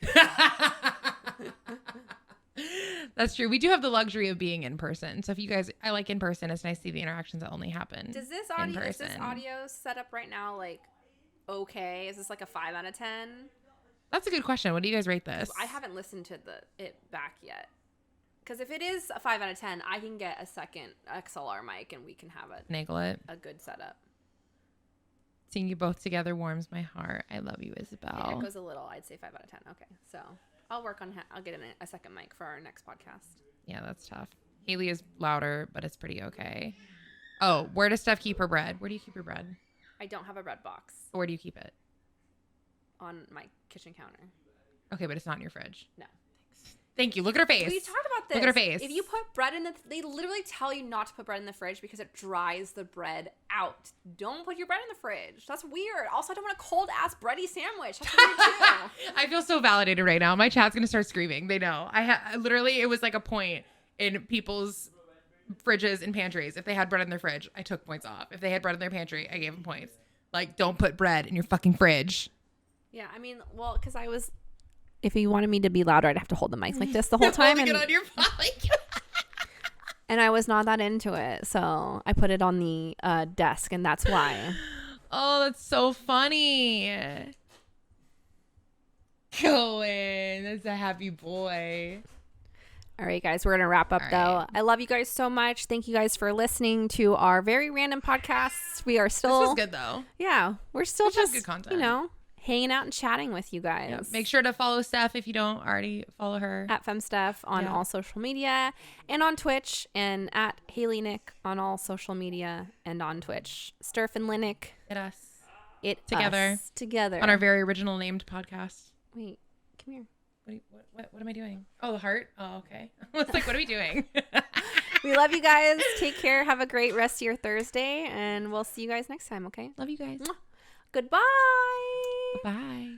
That's true. We do have the luxury of being in person. So if you guys, I like in person. It's nice to see the interactions that only happen. Is this audio set up right now like okay? Is this like a 5 out of 10? That's a good question. What do you guys rate this? I haven't listened to it back yet. Because if it is a 5 out of 10, I can get a second XLR mic and we can have Finagle it. a good setup. Seeing you both together warms my heart. I love you, Isabel. Yeah, it goes a little. I'd say 5 out of 10. Okay, so I'll work on. I'll get a second mic for our next podcast. Yeah, that's tough. Haley is louder, but it's pretty okay. Oh, where does Steph keep her bread? Where do you keep your bread? I don't have a bread box Where do you keep it? on my kitchen counter. Okay, but it's not in your fridge. No. Thank you. Look at her face. We talked about this. Look at her face. If you put bread in they literally tell you not to put bread in the fridge because it dries the bread out. Don't put your bread in the fridge. That's weird. Also, I don't want a cold ass bready sandwich. That's weird too. I feel so validated right now. My chat's gonna start screaming. They know. Literally, it was like a point in people's fridges and pantries. If they had bread in their fridge, I took points off. If they had bread in their pantry, I gave them points. Like, don't put bread in your fucking fridge. Yeah, I mean, well, because I was. If you wanted me to be louder, I'd have to hold the mic like this the whole time. And, it on your mic. And I was not that into it, so I put it on the desk, and that's why. Oh, that's so funny. Cohen, that's a happy boy. All right, guys, we're going to wrap up, though. I love you guys so much. Thank you guys for listening to our very random podcasts. We are still... This was good, though. Yeah, we're still just, good content. you know, hanging out and chatting with you guys. Yeah. Make sure to follow Steph if you don't already follow her. At FemSteph on all social media and on Twitch, and at Hayli Nick on all social media and on Twitch. Sturf and Linnick. Together. On our very original named podcast. Wait, come here. What am I doing? Oh, the heart? Oh, okay. I was like, what are we doing? We love you guys. Take care. Have a great rest of your Thursday, and we'll see you guys next time, okay? Love you guys. Goodbye. Bye.